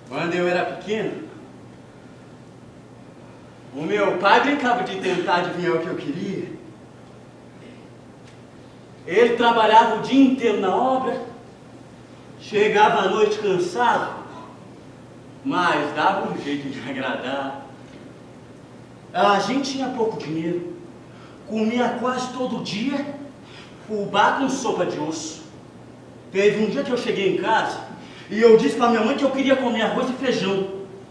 Quando eu era pequeno, o meu pai brincava de tentar adivinhar o que eu queria. Ele trabalhava o dia inteiro na obra, chegava à noite cansado, mas dava um jeito de agradar. A gente tinha pouco dinheiro, comia quase todo dia fubá com sopa de osso. Teve um dia que eu cheguei em casa e eu disse para minha mãe que eu queria comer arroz e feijão,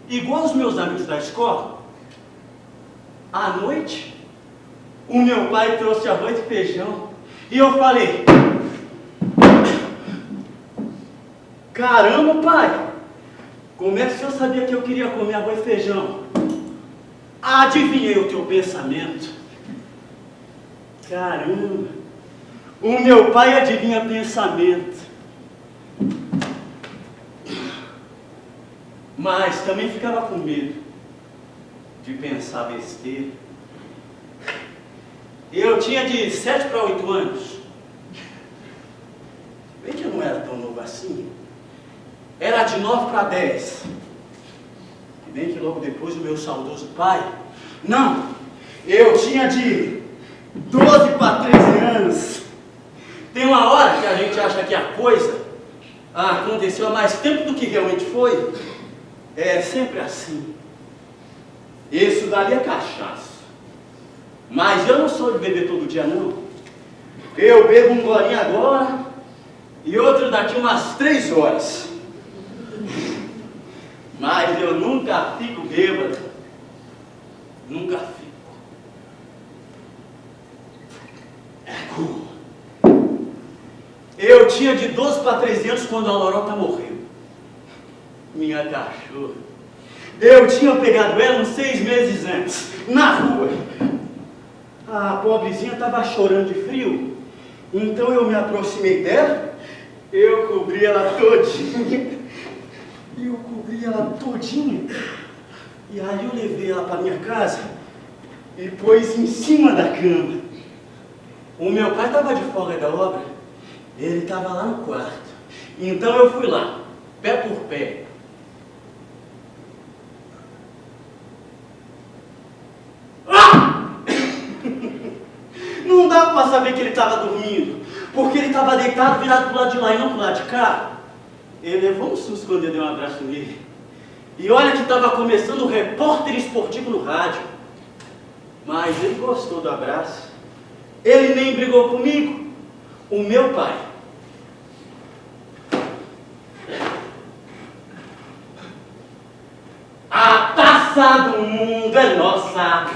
igual os meus amigos da escola. À noite, o meu pai trouxe arroz e feijão e eu falei: caramba, pai, como é que o senhor sabia que eu queria comer arroz e feijão? Adivinhei o teu pensamento. Caramba, o meu pai adivinha pensamento. Mas também ficava com medo de pensar besteira. Eu tinha de 7 para 8 anos. Bem que eu não era tão novo assim. Era de 9 para 10. E bem que logo depois o meu saudoso pai... Não, eu tinha de 12 para 13 anos. Tem uma hora que a gente acha que a coisa aconteceu há mais tempo do que realmente foi. É sempre assim. Isso dali é cachaça. Mas eu não sou de beber todo dia, não. Eu bebo um golinho agora e outro daqui umas 3 horas. Mas eu nunca fico bêbado. Nunca fico. Eu tinha de 12 para 13 anos quando a Lorota morreu. Minha cachorra. Eu tinha pegado ela uns 6 meses antes, na rua. A pobrezinha estava chorando de frio. Então eu me aproximei dela, eu cobri ela todinha. E aí eu levei ela para minha casa e pôs em cima da cama. O meu pai estava de folga da obra, ele estava lá no quarto. Então eu fui lá, pé por pé. Não dava para saber que ele estava dormindo, porque ele estava deitado, virado para o lado de lá e não para o lado de cá. Ele levou um susto quando eu dei um abraço nele. E olha que estava começando o repórter esportivo no rádio. Mas ele gostou do abraço. Ele nem brigou comigo. O meu pai. A taça do mundo é nossa.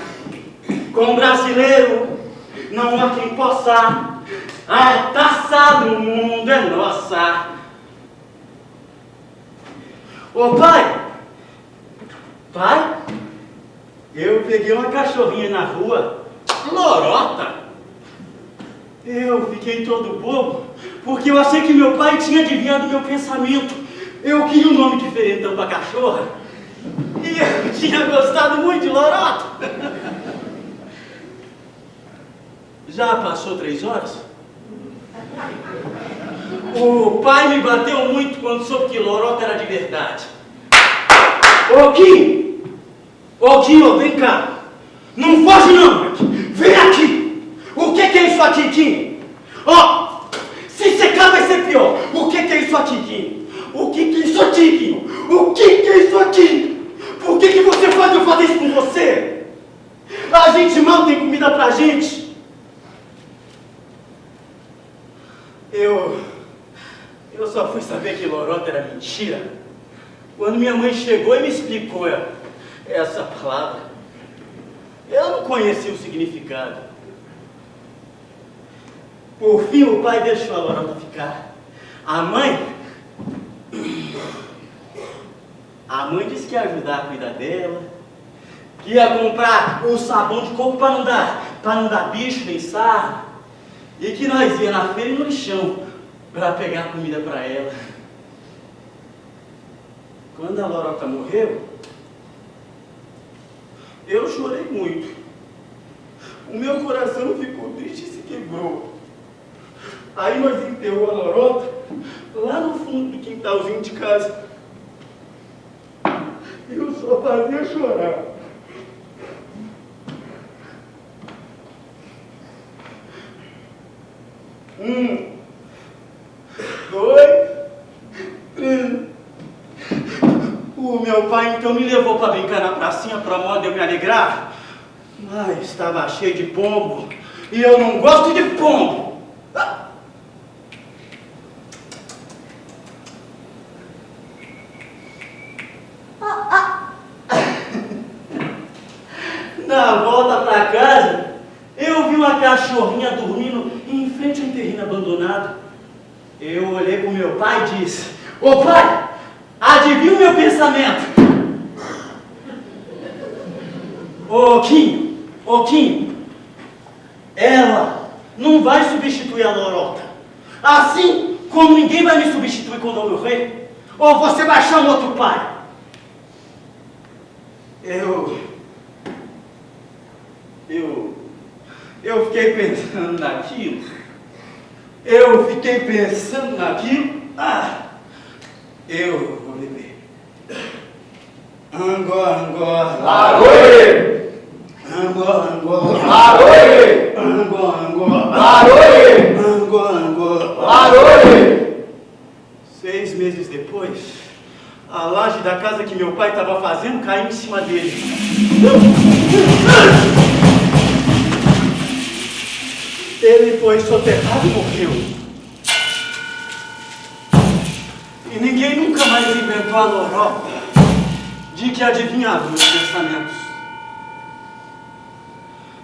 Com brasileiro não há quem possa. A taça do mundo é nossa. Ô pai! Pai? Eu peguei uma cachorrinha na rua, Lorota. Eu fiquei todo bobo, porque eu achei que meu pai tinha adivinhado meu pensamento. eu queria um nome diferentão pra cachorra. E eu tinha gostado muito de lorota. Já passou 3 horas? O pai me bateu muito quando soube que lorota era de verdade. Ô Kim! Ô Kim, vem cá! Não foge não, Mark! Vem aqui! O que é isso aqui, Kim? Ó! Se secar vai ser pior! O que é isso aqui, Kim? O que é isso aqui, Kim? O que é isso aqui? Por que você faz eu fazer isso com você? A gente mal tem comida pra gente! Eu só fui saber que lorota era mentira quando minha mãe chegou e me explicou essa palavra. Eu não conhecia o significado. Por fim, o pai deixou a lorota ficar. A mãe disse que ia ajudar a cuidar dela, que ia comprar o sabão de coco para não dar bicho nem sarro, e que nós ia na feira e no lixão para pegar comida para ela. Quando a lorota morreu, eu chorei muito. O meu coração ficou triste e se quebrou. Aí nós enterramos a lorota lá no fundo do quintalzinho de casa. Eu só fazia chorar. Dois, três. O meu pai então me levou para brincar na pracinha para modo de eu me alegrar. Mas estava cheio de pombo. E eu não gosto de pombo. Na volta para casa, eu vi uma cachorrinha dormindo em frente a um terreno abandonado. Eu olhei para o meu pai e disse: ô pai, adivinha o meu pensamento? Ô Kim, ela não vai substituir a lorota. Assim como ninguém vai me substituir quando eu morrer. Ou você vai achar um outro pai. Eu fiquei pensando naquilo. Eu vou beber. Angor, Laroe! Angor, Laroe! Angor, Laroe! Laroe! 6 meses depois, a laje da casa que meu pai estava fazendo caiu em cima dele. Ele foi soterrado e morreu. E ninguém nunca mais inventou a lorota de que adivinhava meus pensamentos.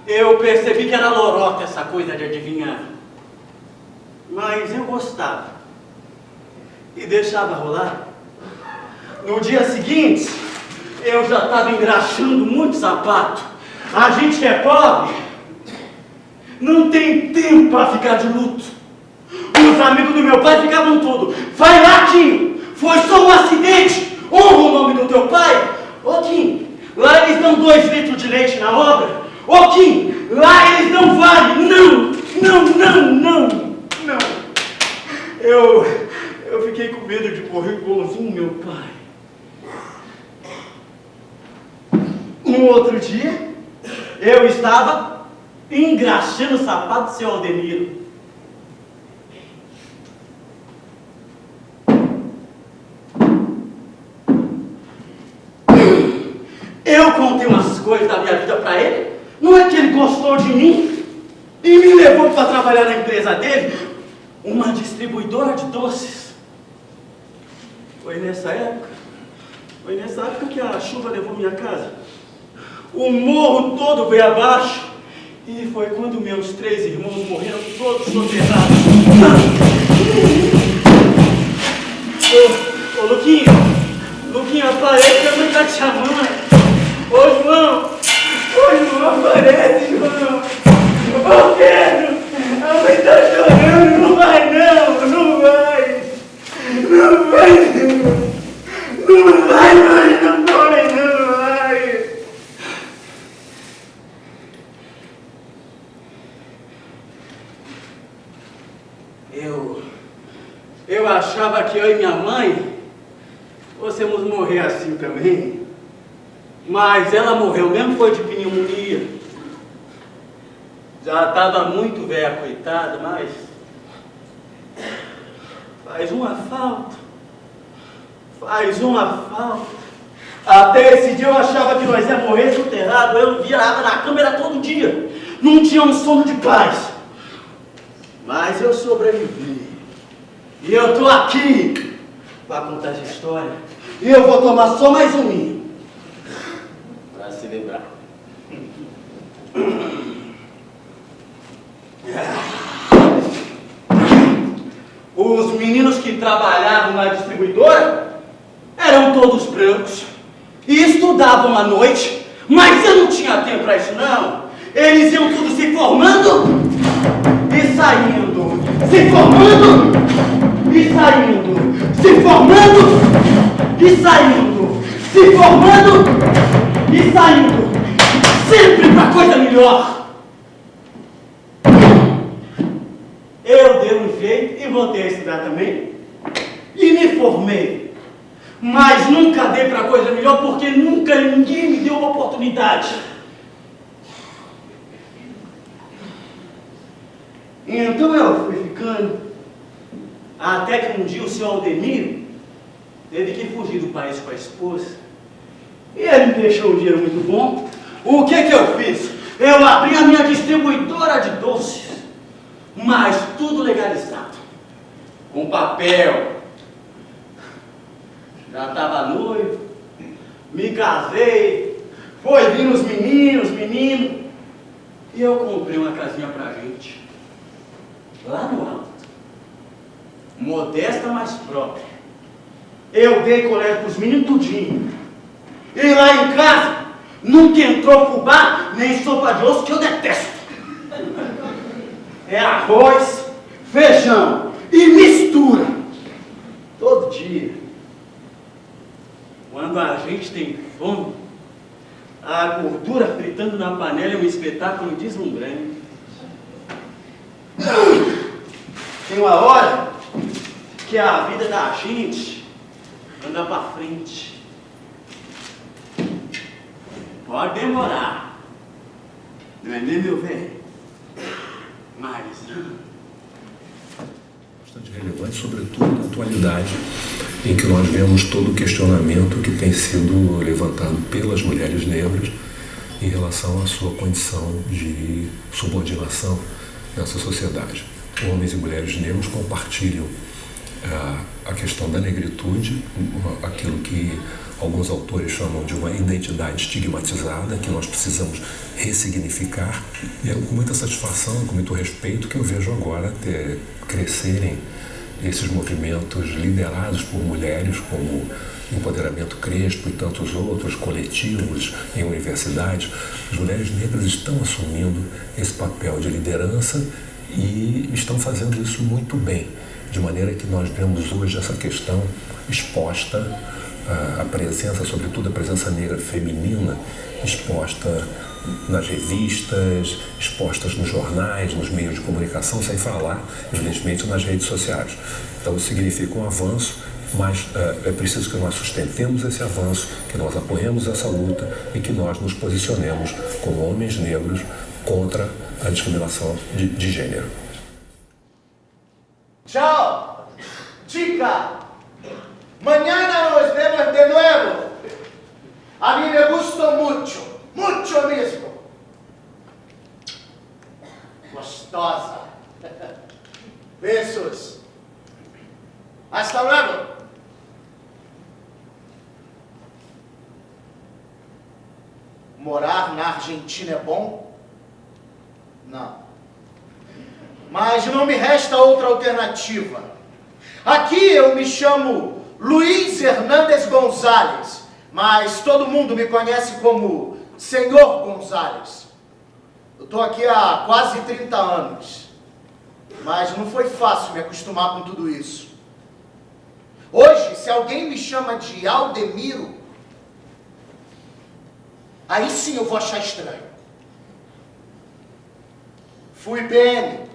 Eu percebi que era lorota essa coisa de adivinhar. Mas eu gostava. E deixava rolar. No dia seguinte, eu já estava engraxando muito sapato. A gente que é pobre não tem tempo para ficar de luto. Os amigos do meu pai ficavam todos: vai lá, Kim, foi só um acidente, honra o nome do teu pai. Ô Kim, lá eles dão 2 litros de leite na obra. Ô Kim, lá eles não valem. Não. Eu fiquei com medo de morrer igualzinho meu pai. Um outro dia, eu estava engraxando o sapato do seu Aldemiro. Eu contei umas coisas da minha vida para ele. Não é que ele gostou de mim e me levou para trabalhar na empresa dele, uma distribuidora de doces. Foi nessa época que a chuva levou minha casa. O morro todo veio abaixo. E foi quando meus 3 irmãos morreram todos soterrados. Ô Luquinha, aparece, a mãe tá te chamando. Ô João, aparece, João. Ô Pedro, a mãe tá chorando, não vai. mãe fôssemos morrer assim também. Mas ela morreu mesmo, foi de pneumonia. Já estava muito velha, coitada, mas faz uma falta. Faz uma falta. Até esse dia eu achava que nós ia morrer soterrado. Eu virava na câmera todo dia. Não tinha um sono de paz. Mas eu sobrevivi. E eu tô aqui para contar essa história. E eu vou tomar só mais um vinho para celebrar. Os meninos que trabalhavam na distribuidora eram todos brancos e estudavam à noite, mas eu não tinha tempo para isso não. Eles iam tudo se formando e saindo, se formando e saindo, se formando e saindo, se formando e saindo, sempre para coisa melhor. Eu dei um jeito e voltei a estudar também e me formei. Mas nunca dei para coisa melhor porque nunca ninguém me deu uma oportunidade. Então eu fui ficando, até que um dia o seu Aldemiro teve que fugir do país com a esposa. E ele me deixou um dinheiro muito bom. O que eu fiz? Eu abri a minha distribuidora de doces, mas tudo legalizado, com papel. Já estava noivo, me casei, foi vindo os meninos, e eu comprei uma casinha pra gente, lá no alto, modesta, mas própria. Eu dei colégio pros meninos tudinho. E lá em casa, nunca entrou fubá, nem sopa de osso, que eu detesto. É arroz, feijão e mistura, todo dia. Quando a gente tem fome, a gordura fritando na panela é um espetáculo deslumbrante. Tem uma hora que a vida da gente anda pra frente. Pode demorar, não é mesmo, meu velho? Mas bastante relevante, sobretudo na atualidade, em que nós vemos todo o questionamento que tem sido levantado pelas mulheres negras em relação à sua condição de subordinação nessa sociedade. Homens e mulheres negros compartilham a questão da negritude, aquilo que alguns autores chamam de uma identidade estigmatizada, que nós precisamos ressignificar. E é com muita satisfação, com muito respeito, que eu vejo agora crescerem esses movimentos liderados por mulheres, como Empoderamento Crespo e tantos outros coletivos em universidades. As mulheres negras estão assumindo esse papel de liderança e estão fazendo isso muito bem, de maneira que nós vemos hoje essa questão exposta, a presença, sobretudo a presença negra feminina, exposta nas revistas, expostas nos jornais, nos meios de comunicação, sem falar, evidentemente, nas redes sociais. Então, isso significa um avanço, mas é preciso que nós sustentemos esse avanço, que nós apoiemos essa luta e que nós nos posicionemos como homens negros contra a discriminação de gênero. Tchau! Chica! Mañana nos vemos de nuevo. A mí me gustó mucho, mucho mesmo. Gostosa. Besos. Hasta luego. Morar na Argentina é bom? Não. Mas não me resta outra alternativa. Aqui eu me chamo Luiz Hernandes Gonzalez, mas todo mundo me conhece como Senhor Gonzalez. Eu estou aqui há quase 30 anos, mas não foi fácil me acostumar com tudo isso. Hoje, se alguém me chama de Aldemiro, aí sim eu vou achar estranho. Fui PN,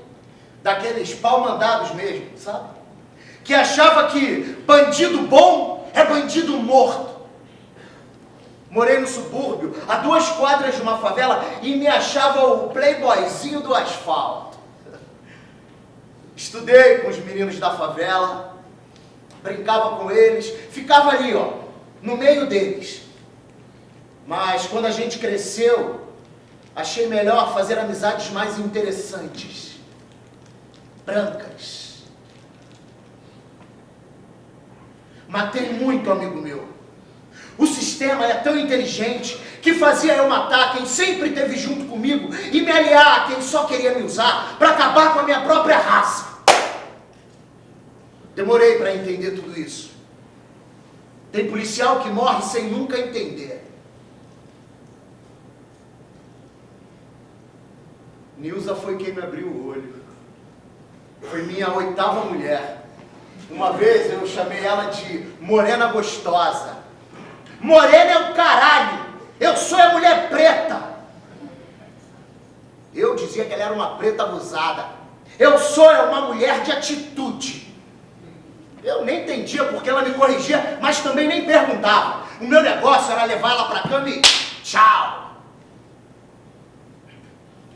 daqueles pau-mandados mesmo, sabe? que achava que bandido bom é bandido morto. Morei no subúrbio, a 2 quadras de uma favela, e me achava o playboyzinho do asfalto. Estudei com os meninos da favela, brincava com eles, ficava ali, ó, no meio deles. Mas quando a gente cresceu, achei melhor fazer amizades mais interessantes, brancas. Matei muito amigo meu. O sistema é tão inteligente que fazia eu matar quem sempre esteve junto comigo e me aliar a quem só queria me usar para acabar com a minha própria raça. Demorei para entender tudo isso. Tem policial que morre sem nunca entender. Nilza foi quem me abriu o olho. Foi minha 8ª mulher. Uma vez eu chamei ela de morena gostosa. Morena é o caralho! Eu sou a mulher preta! Eu dizia que ela era uma preta abusada. Eu sou uma mulher de atitude. Eu nem entendia porque ela me corrigia, mas também nem perguntava. O meu negócio era levar ela pra cama e tchau!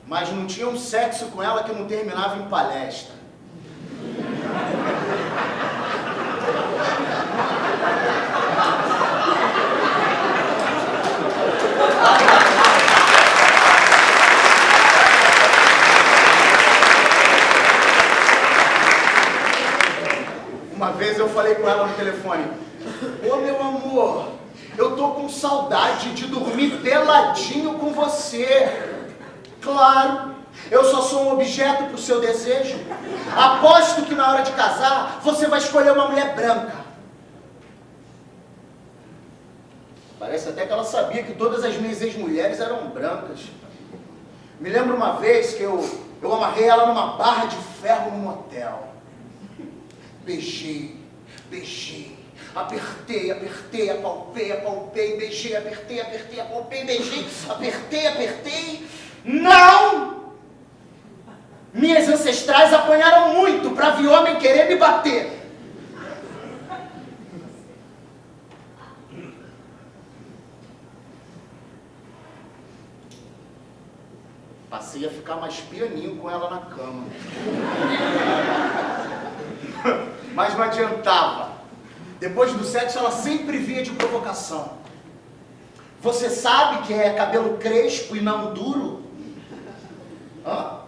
Mas não tinha um sexo com ela que não terminava em palestra. Uma vez eu falei com ela no telefone: ô meu amor, eu tô com saudade de dormir peladinho com você. Claro, eu só sou um objeto pro seu desejo. Aposto que na hora de casar, você vai escolher uma mulher branca. Parece até que ela sabia que todas as minhas ex-mulheres eram brancas. Me lembro uma vez que eu amarrei ela numa barra de ferro num motel. Beijei, apertei, apalpei, beijei, apertei, apalpei, beijei, apertei. Não! Minhas ancestrais apanharam muito para ver homem querer me bater. Passei a ficar mais pianinho com ela na cama. Mas não adiantava. Depois do sexo, ela sempre vinha de provocação. Você sabe que é cabelo crespo e não duro? Hã?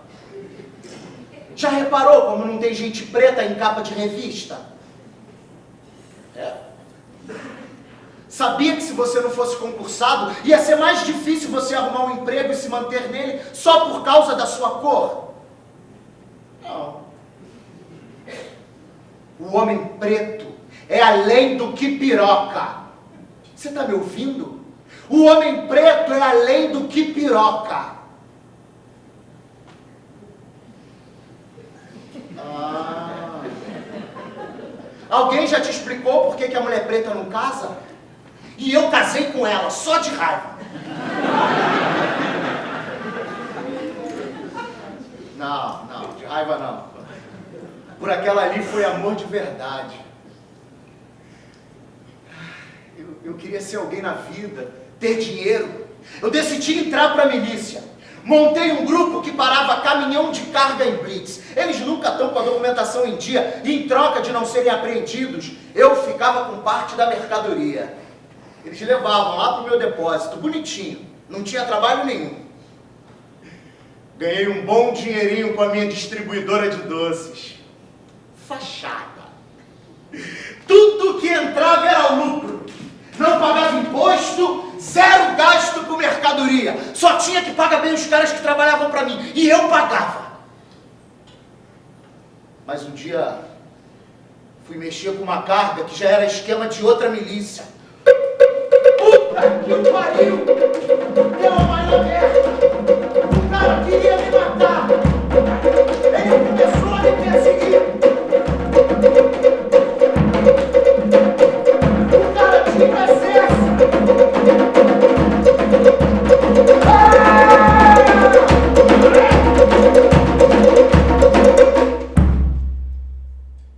Já reparou como não tem gente preta em capa de revista? É. Sabia que se você não fosse concursado, ia ser mais difícil você arrumar um emprego e se manter nele só por causa da sua cor? Não. O homem preto é além do que piroca. Você está me ouvindo? O homem preto é além do que piroca. Alguém já te explicou por que a mulher preta não casa? E eu casei com ela, só de raiva. Não, de raiva não. Por aquela ali foi amor de verdade. Eu queria ser alguém na vida, ter dinheiro. Eu decidi entrar para a milícia. Montei um grupo que parava caminhão de carga em blitz. Eles nunca estão com a documentação em dia e, em troca de não serem apreendidos, eu ficava com parte da mercadoria. Eles levavam lá para o meu depósito, bonitinho, não tinha trabalho nenhum. Ganhei um bom dinheirinho com a minha distribuidora de doces. Fachada. Tudo que entrava era lucro. Não pagava imposto, zero gasto com mercadoria. Só tinha que pagar bem os caras que trabalhavam para mim. E eu pagava. Mas um dia fui mexer com uma carga que já era esquema de outra milícia. Puta que pariu! Deu a maior merda! O cara queria me matar! Ele começou a me perseguir! O cara tinha acesso!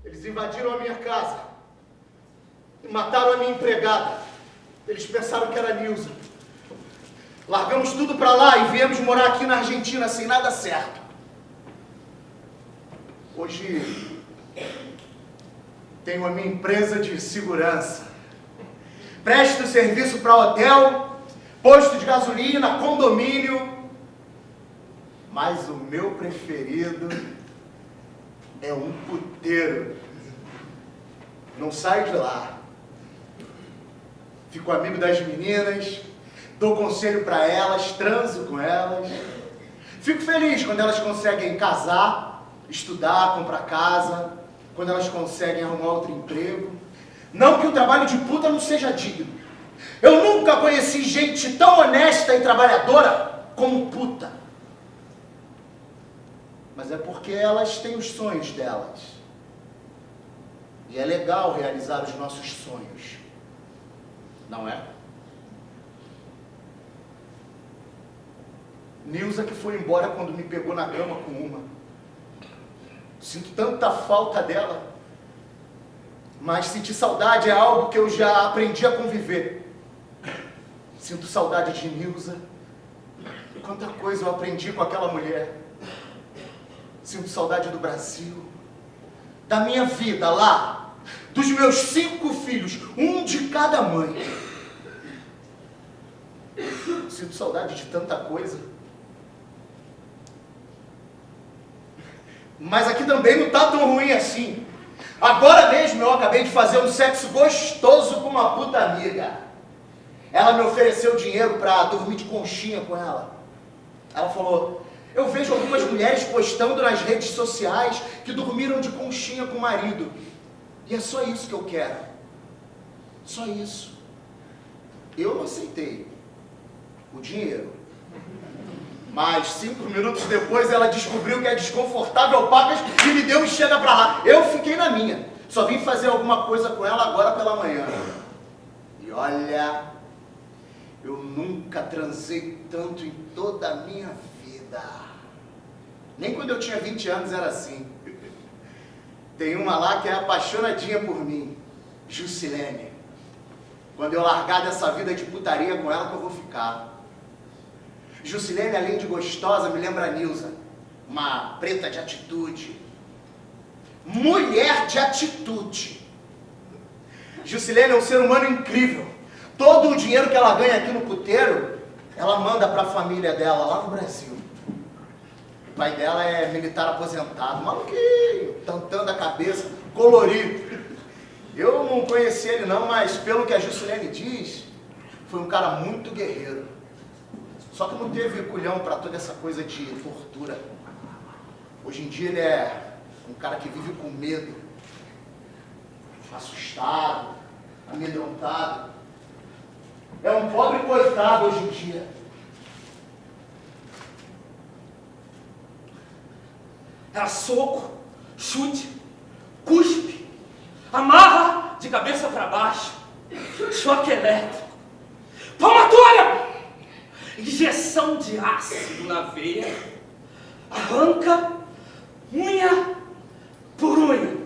Eles invadiram a minha e mataram a minha empregada. Eles pensaram que era Nilza. Largamos tudo para lá e viemos morar aqui na Argentina sem nada certo. Hoje tenho a minha empresa de segurança. Presto serviço para hotel, posto de gasolina, condomínio. Mas o meu preferido é um puteiro. Não saio de lá. Fico amigo das meninas, dou conselho para elas, transo com elas. Fico feliz quando elas conseguem casar, estudar, comprar casa, quando elas conseguem arrumar outro emprego. Não que o trabalho de puta não seja digno. Eu nunca conheci gente tão honesta e trabalhadora como puta. Mas é porque elas têm os sonhos delas. E é legal realizar os nossos sonhos. Não é? Nilza que foi embora quando me pegou na cama com uma. Sinto tanta falta dela. Mas sentir saudade é algo que eu já aprendi a conviver. Sinto saudade de Nilza. Quanta coisa eu aprendi com aquela mulher. Sinto saudade do Brasil. Da minha vida lá. Dos meus 5 filhos, um de cada mãe. Sinto saudade de tanta coisa. Mas aqui também não está tão ruim assim. Agora mesmo eu acabei de fazer um sexo gostoso com uma puta amiga. Ela me ofereceu dinheiro para dormir de conchinha com ela. Ela falou: eu vejo algumas mulheres postando nas redes sociais que dormiram de conchinha com o marido. E é só isso que eu quero. Só isso. Eu não aceitei o dinheiro. Mas 5 minutos depois ela descobriu que é desconfortável pacas e me deu um chega pra lá. Eu fiquei na minha. Só vim fazer alguma coisa com ela agora pela manhã. E olha, eu nunca transei tanto em toda a minha vida. Nem quando eu tinha 20 anos era assim. Tem uma lá que é apaixonadinha por mim, Jusilene. Quando eu largar dessa vida de putaria com ela que eu vou ficar. Jusilene, além de gostosa, me lembra a Nilza. Uma preta de atitude. Mulher de atitude. Jusilene é um ser humano incrível. Todo o dinheiro que ela ganha aqui no puteiro, ela manda para a família dela lá no Brasil. O pai dela é militar aposentado, maluquinho, tantando a cabeça, colorido. Eu não conheci ele não, mas pelo que a Jusilene diz, foi um cara muito guerreiro. Só que não teve culhão para toda essa coisa de tortura. Hoje em dia ele é um cara que vive com medo, assustado, amedrontado. É um pobre coitado hoje em dia. Era soco, chute, cuspe, amarra de cabeça para baixo, choque elétrico, palmatória, injeção de ácido na veia, arranca unha por unha,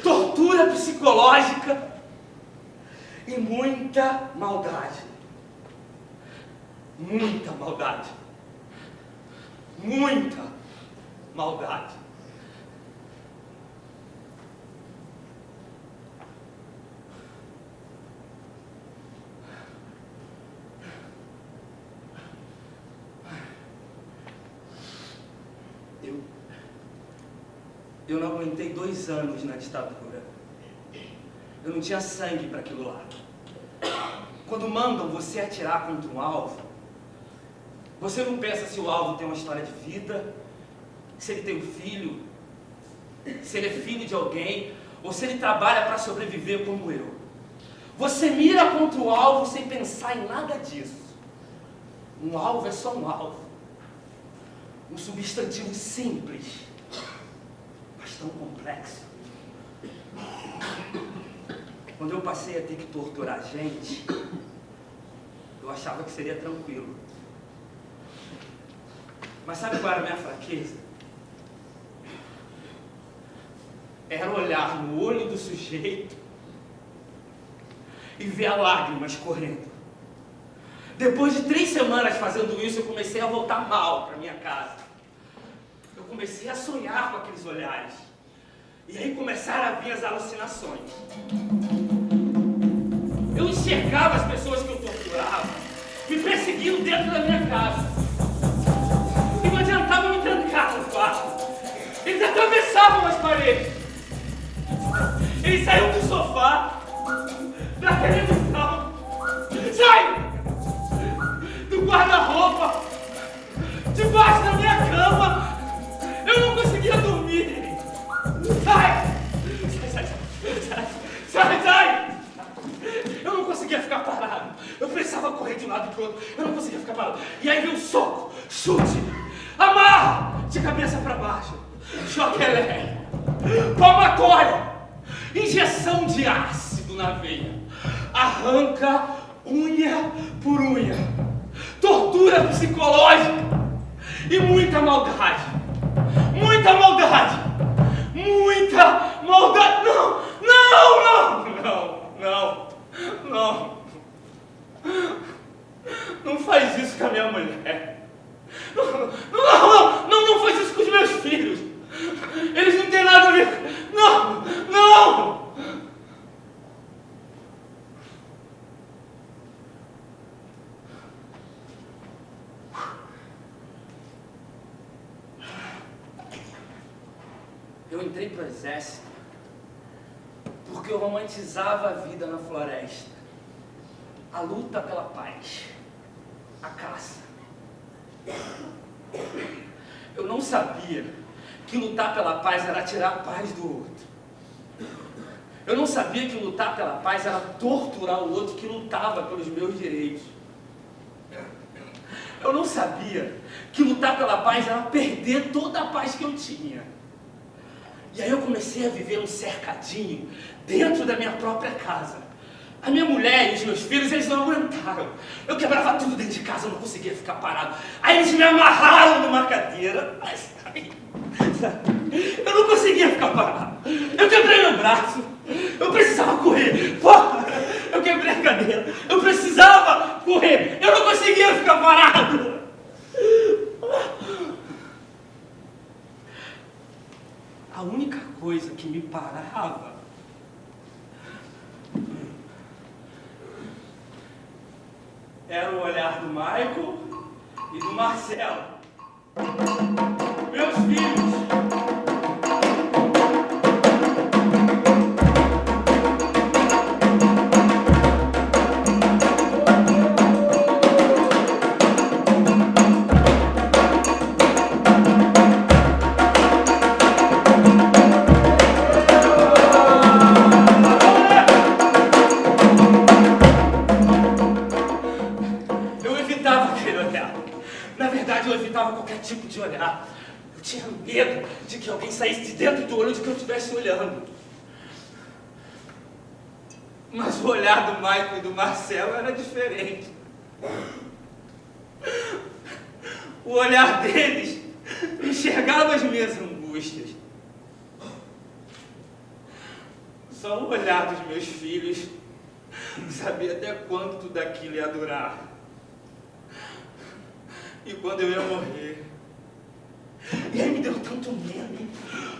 tortura psicológica e muita maldade. Muita maldade. Muita maldade. Eu não aguentei 2 anos na ditadura. Eu não tinha sangue para aquilo lá. Quando mandam você atirar contra um alvo, você não pensa se o alvo tem uma história de vida, se ele tem um filho, se ele é filho de alguém, ou se ele trabalha para sobreviver como eu. Você mira contra o alvo sem pensar em nada disso. Um alvo é só um alvo. Um substantivo simples, mas tão complexo. Quando eu passei a ter que torturar gente, eu achava que seria tranquilo. Mas sabe qual era a minha fraqueza? Era olhar no olho do sujeito e ver a lágrima escorrendo. Depois de 3 semanas fazendo isso, eu comecei a voltar mal para minha casa. Eu comecei a sonhar com aqueles olhares. E aí começaram a vir as alucinações. Eu enxergava as pessoas que eu torturava me perseguindo dentro da minha casa. E não adiantava me trancar no quarto. Eles atravessavam as paredes. Eles saíam do sofá, da televisão. Sai! Do guarda-roupa, debaixo da minha cama. Eu não conseguia dormir. Sai! Sai! Eu não conseguia ficar parado. Eu precisava correr de um lado para o outro. Eu não conseguia ficar parado. E aí veio um soco, chute, amarra de cabeça para baixo, choque elétrico, palmatória, injeção de ácido na veia, arranca unha por unha, tortura psicológica e muita maldade. Muita maldade! Muita maldade! Não! Não faz isso com a minha mulher. Não faz isso com os meus filhos. Eles não têm nada a ver com... Não! Eu entrei para o exército porque eu romantizava a vida na floresta, a luta pela paz, a caça. Eu não sabia que lutar pela paz era tirar a paz do outro. Eu não sabia que lutar pela paz era torturar o outro que lutava pelos meus direitos. Eu não sabia que lutar pela paz era perder toda a paz que eu tinha. E aí eu comecei a viver um cercadinho dentro da minha própria casa. A minha mulher e os meus filhos, eles não aguentaram. Eu quebrava tudo dentro de casa, eu não conseguia ficar parado. Aí eles me amarraram numa cadeira. Eu não conseguia ficar parado. Eu quebrei meu braço. Eu precisava correr. Porra, eu quebrei a cadeira. Eu precisava correr. Eu não conseguia ficar parado. A única coisa que me parava era o olhar do Michael e do Marcelo, meus filhos. Tipo de olhar. Eu tinha medo de que alguém saísse de dentro do olho de que eu estivesse olhando. Mas o olhar do Michael e do Marcelo era diferente. O olhar deles enxergava as minhas angústias. Só o olhar dos meus filhos sabia até quanto tudo aquilo ia durar. E quando eu ia morrer. E aí me deu tanto medo.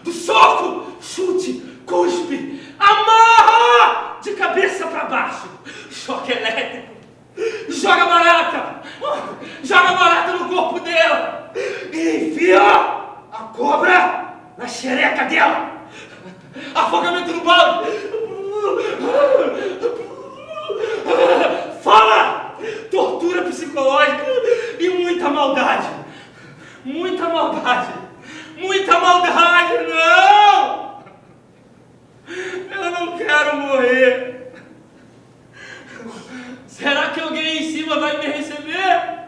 Do soco, chute, cuspe, amarra de cabeça para baixo, choque elétrico, joga barata no corpo dela e enfia a cobra na xereca dela, afogamento no balde. Fala! Tortura psicológica e muita maldade. Muita maldade! Não! Eu não quero morrer. Será que alguém em cima vai me receber?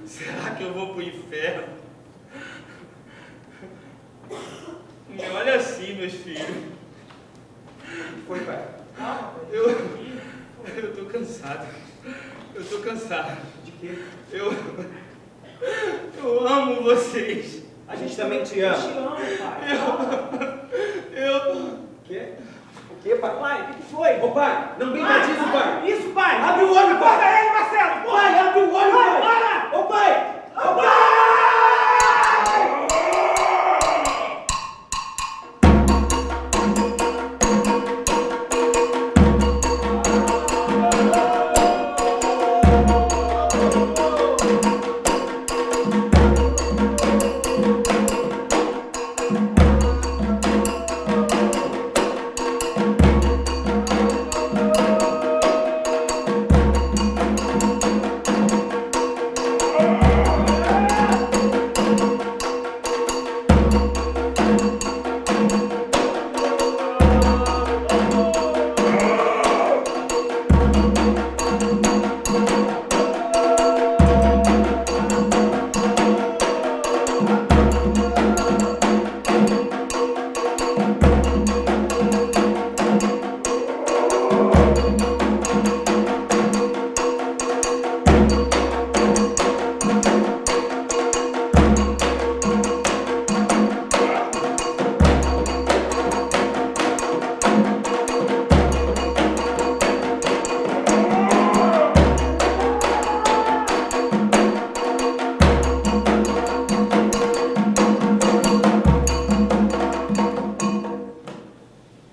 Será que eu vou pro inferno? Me olha assim, meus filhos. Foi, pai. Eu tô cansado. De quê? Eu amo vocês. A gente também te ama. O quê? O Que, pai? Pai, o que foi? Ô, pai, não brinca disso, pai. Isso, pai! Abre o olho, pai. Acorda ele, Marcelo! Pai, abre o olho, pai. Para! Ô, pai. Ô, pai!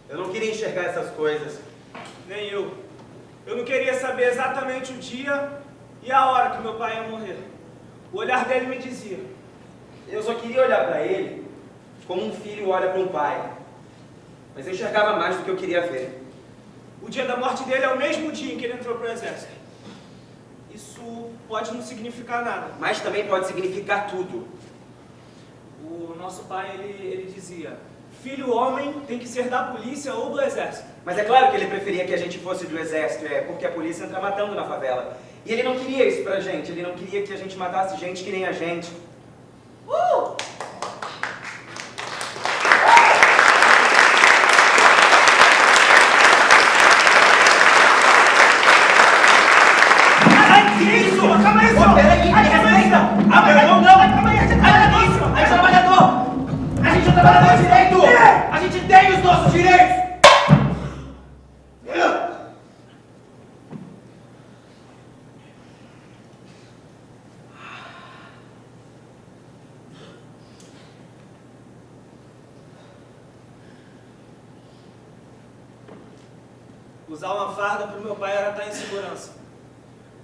Eu não queria enxergar essas coisas. Nem eu. Eu não queria saber exatamente o dia e a hora que meu pai ia morrer. O olhar dele me dizia. Eu só queria olhar para ele como um filho olha para um pai. Mas eu enxergava mais do que eu queria ver. O dia da morte dele é o mesmo dia em que ele entrou pro exército. Isso pode não significar nada. Mas também pode significar tudo. O nosso pai, ele dizia: filho homem tem que ser da polícia ou do exército. Mas é claro que ele preferia que a gente fosse do exército, porque a polícia entra matando na favela. E ele não queria isso pra gente, ele não queria que a gente matasse gente que nem a gente. Que isso? Calma aí, senhor! Peraí, Ai, calma aí, senhor! Calma aí, não! Calma aí, a gente é trabalhador! A gente é trabalhador! A gente é trabalhador direito! A gente tem os nossos direitos! Usar uma farda pro meu pai era estar em segurança.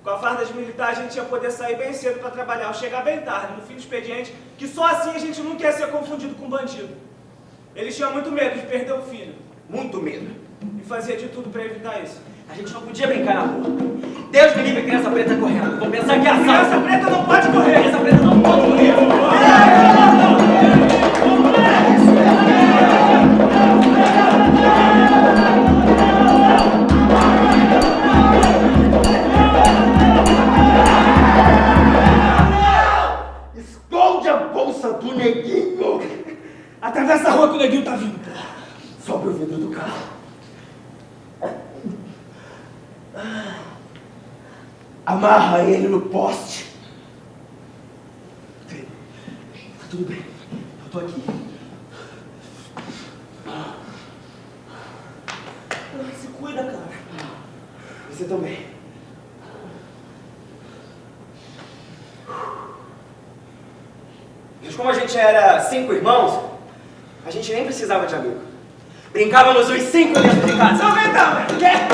Com a farda de militar a gente ia poder sair bem cedo para trabalhar, ou chegar bem tarde, no fim do expediente, que só assim a gente nunca ia ser confundido com bandido. Ele tinha muito medo de perder o filho. Muito medo. E fazia de tudo para evitar isso. A gente não podia brincar na rua. Deus me livre, criança preta correndo. Vão pensar que é assalto. Criança preta não pode correr! Criança preta não pode correr. Esconde a bolsa do neguinho! Atravessa a rua que o neguinho tá vindo, pô. Sobe o vidro do carro. Amarra ele no poste. Tá tudo bem. Eu tô aqui. Se cuida, cara. Você também. Mas como a gente era 5 irmãos, a gente nem precisava de amigo. Brincávamos os 5 dentro de casa. Não vem, não, velho. Quer?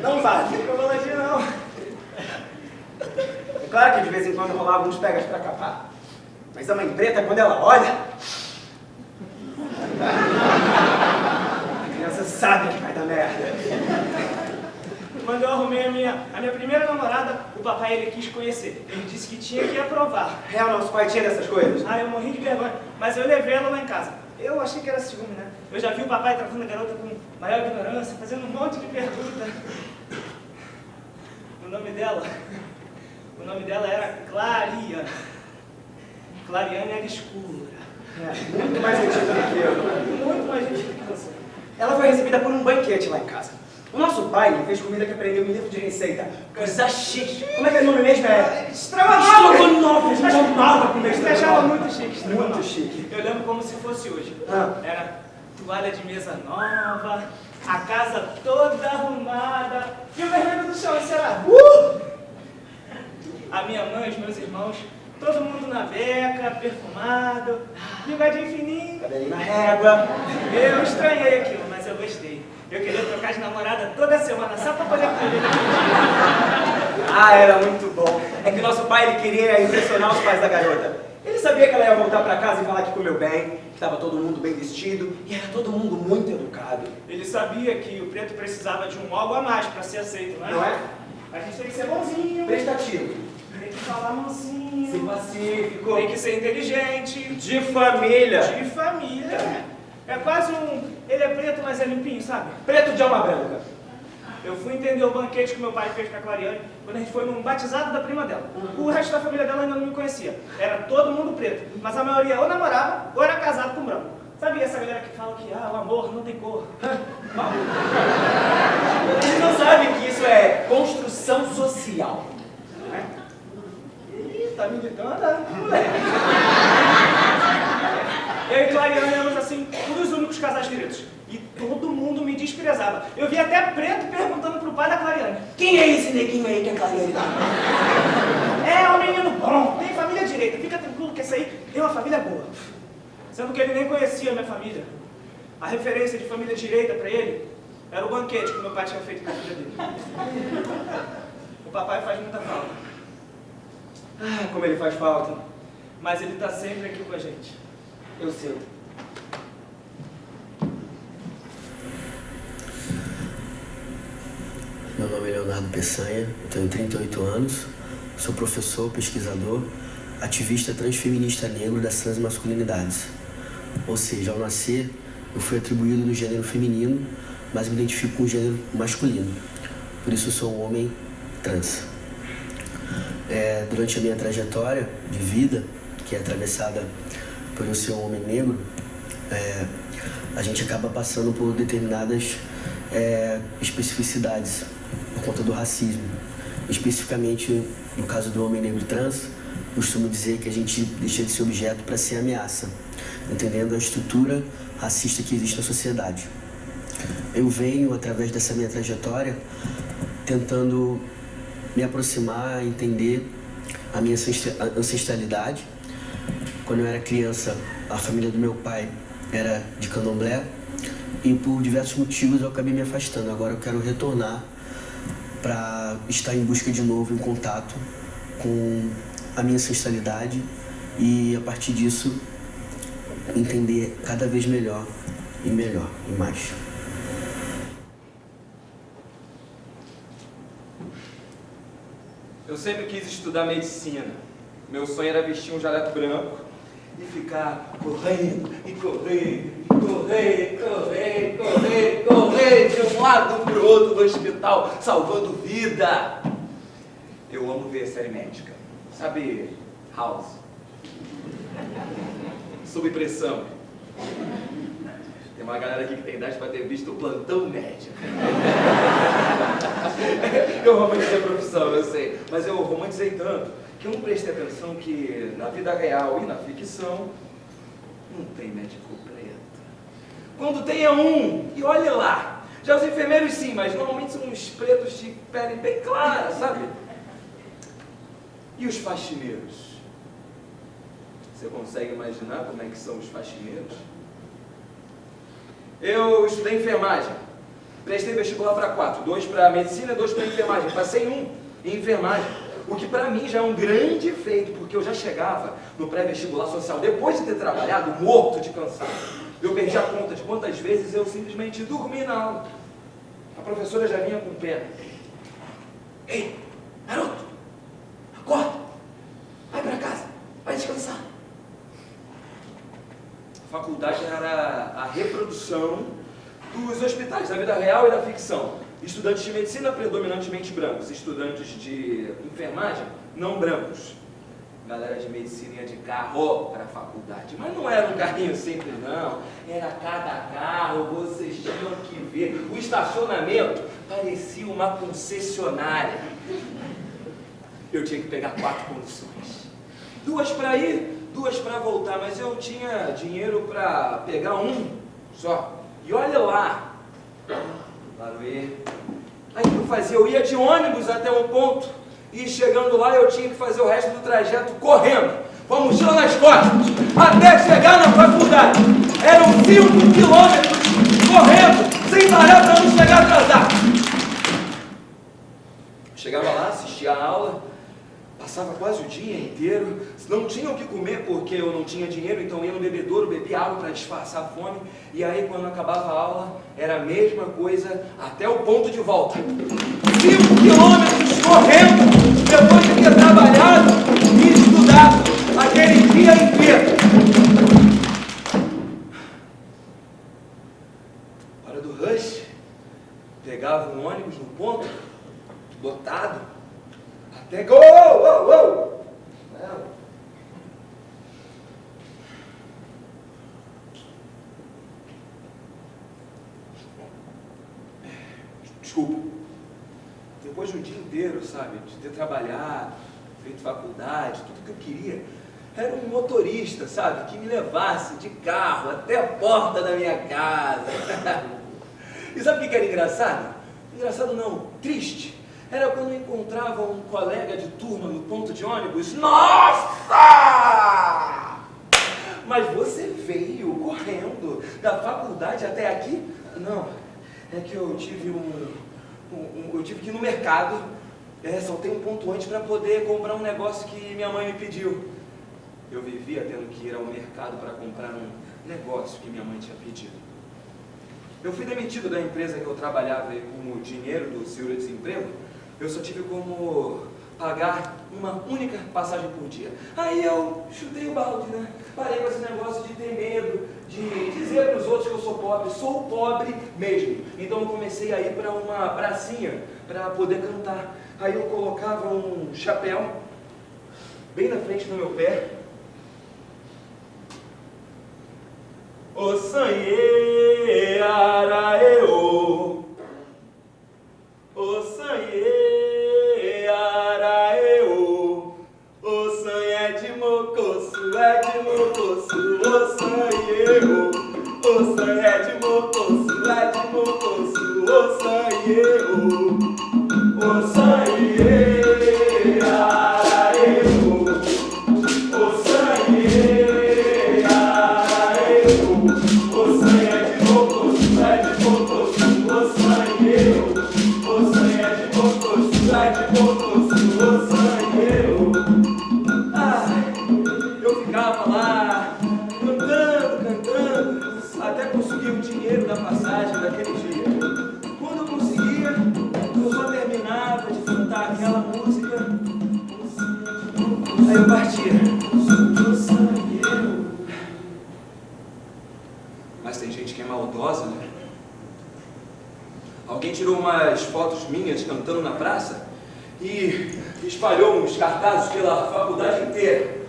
Não vale. Psicologia não. É claro que de vez em quando rolava uns pegas pra capar. Mas a mãe preta, quando ela olha, a criança sabe que vai dar merda. Quando eu arrumei a minha primeira namorada, o papai ele quis conhecer. Ele disse que tinha que aprovar. É, o nosso pai tinha dessas coisas. Ah, eu morri de vergonha. Mas eu levei ela lá em casa. Eu achei que era ciúme, né? Eu já vi o papai tratando a garota com maior ignorância, fazendo um monte de perguntas. O nome dela era Clariane. Clariane era escura. Muito mais gentil do que eu. Muito mais gentil do que você. Ela foi recebida por um banquete lá em casa. O nosso pai fez comida que aprendeu em livro de receita. Coisa chique. Como é que é o nome mesmo? Estrogonofe! Eu amava comer estrogonofe. Eu achava muito chique estrogonofe. Muito chique. Eu lembro como se fosse hoje. Ah. Era toalha de mesa nova, a casa toda arrumada e o vermelho do chão, será? A minha mãe, os meus irmãos, todo mundo na beca, perfumado, bigodinho fininho. Cabelinho na régua. Eu estranhei aquilo, mas eu gostei. Eu queria trocar de namorada toda semana só pra poder comer. Ah, era muito bom. É que nosso pai ele queria impressionar os pais da garota. Ele sabia que ela ia voltar pra casa e falar que comeu bem, que estava todo mundo bem vestido e era todo mundo muito educado. Ele sabia que o preto precisava de um algo a mais pra ser aceito, não é? Não é? A gente tem que ser bonzinho, Prestativo. tem que falar mansinho, Ser pacífico. tem que ser inteligente, De família. de família. É quase um... Ele é preto, mas é limpinho, sabe? Preto de alma branca. Eu fui entender o banquete que meu pai fez com a Clariane quando a gente foi num batizado da prima dela. O resto da família dela ainda não me conhecia. Era todo mundo preto, mas a maioria ou namorava ou era casado com branco. Sabe essa galera que fala que o amor não tem cor? Eles não sabem que isso é construção social. Ih, tá me gritando, moleque. Eu e Clariane éramos assim, os únicos casais pretos. E todo mundo me desprezava. Eu vi até preto perguntando pro pai da Clariane: Quem é esse neguinho aí que a Clariane tá? é um menino bom, tem família direita, fica tranquilo que esse aí tem uma família boa. Sendo que ele nem conhecia a minha família. A referência de família direita pra ele era o banquete que meu pai tinha feito com a filha dele. O papai faz muita falta, Ah, como ele faz falta. mas ele tá sempre aqui com a gente. Eu sinto. Meu nome é Leonardo Peçanha, eu tenho 38 anos, sou professor, pesquisador, ativista transfeminista negro das transmasculinidades. Ou seja, ao nascer, eu fui atribuído no gênero feminino, mas me identifico com o gênero masculino. Por isso eu sou um homem trans. Durante a minha trajetória de vida, que é atravessada por eu ser um homem negro, a gente acaba passando por determinadas especificidades por conta do racismo. Especificamente, no caso do homem negro trans, costumo dizer que a gente deixa de ser objeto para ser ameaça, entendendo a estrutura racista que existe na sociedade. Eu venho, através dessa minha trajetória, tentando me aproximar, entender a minha ancestralidade. Quando eu era criança, a família do meu pai era de candomblé e por diversos motivos eu acabei me afastando. Agora eu quero retornar para estar em busca de novo, em contato com a minha ancestralidade e a partir disso entender cada vez melhor e mais. Eu sempre quis estudar medicina. Meu sonho era vestir um jaleco branco e ficar correndo e correndo, de um lado pro outro do hospital, salvando vida. Eu amo ver série médica. Sabe, House? Sob pressão. Tem uma galera aqui que tem idade para ter visto o Plantão Médico. Eu romantizei a profissão, eu sei, mas eu romantizei tanto que eu não prestei atenção que na vida real e na ficção não tem médico preto. Quando tem é um, e olhe lá. Já os enfermeiros sim, mas normalmente são uns pretos de pele bem clara, sabe? E os faxineiros? Você consegue imaginar como é que são os faxineiros? Eu estudei enfermagem. Prestei vestibular para 4, 2 para medicina e 2 para enfermagem. Passei 1 em enfermagem, o que para mim já é um grande feito, porque eu já chegava no pré-vestibular social, depois de ter trabalhado, morto de cansaço. Eu perdi a conta de quantas vezes eu simplesmente dormi na aula. A professora já vinha com pena. Ei, garoto, acorda, vai para casa, vai descansar. A faculdade era a reprodução dos hospitais da vida real e da ficção. Estudantes de medicina predominantemente brancos, estudantes de enfermagem não brancos. Galera de medicina ia de carro para a faculdade, mas não era um carrinho simples não, era cada carro, vocês tinham que ver. O estacionamento parecia uma concessionária. Eu tinha que pegar 4 conduções. 2 para ir, 2 para voltar, mas eu tinha dinheiro para pegar um só. E olha lá, Laroê. Aí o que eu fazia? Eu ia de ônibus até um ponto e chegando lá eu tinha que fazer o resto do trajeto correndo, com a mochila nas costas, até chegar na faculdade. Eram 5 quilômetros correndo, sem parar para não chegar atrasado. Chegava lá, assistia a aula, passava quase o dia inteiro, não tinha o que comer porque eu não tinha dinheiro, então ia no bebedouro, bebia água para disfarçar a fome, e aí quando acabava a aula, era a mesma coisa até o ponto de volta. 5 quilômetros correndo, depois de ter trabalhado e estudado aquele dia inteiro. Hora do rush, pegava um ônibus no ponto, lotado, até que... Desculpa. Depois de um dia inteiro, sabe, de ter trabalhado, feito faculdade, tudo que eu queria, era um motorista, sabe, que me levasse de carro até a porta da minha casa. E sabe o que era engraçado? Engraçado não, triste. Era quando eu encontrava um colega de turma no ponto de ônibus. Nossa! Mas você veio correndo da faculdade até aqui? Não, é que eu tive eu tive que ir no mercado, saltei um ponto antes para poder comprar um negócio que minha mãe me pediu. Eu vivia tendo que ir ao mercado para comprar um negócio que minha mãe tinha pedido. Eu fui demitido da empresa que eu trabalhava e com o dinheiro do seguro-desemprego, eu só tive como pagar uma única passagem por dia. Aí eu chutei o balde, né? Parei com esse negócio de ter medo, de dizer para os outros que eu sou pobre mesmo. Então eu comecei a ir para uma pracinha para poder cantar. Aí eu colocava um chapéu bem na frente do meu pé. O sanhê araeô, o sanhê araeô, o sanhê é de mocoço, o sanhê, o sanhê é de mocoço, o sanhê, o sanhê araeô, o sanhê. Eu ficava lá, cantando, até conseguir o dinheiro da passagem daquele dia. Quando eu conseguia, eu só terminava de cantar aquela música, aí eu partia. Mas tem gente que é maldosa, né? Alguém tirou umas fotos minhas cantando na praça e espalhou uns cartazes pela faculdade inteira.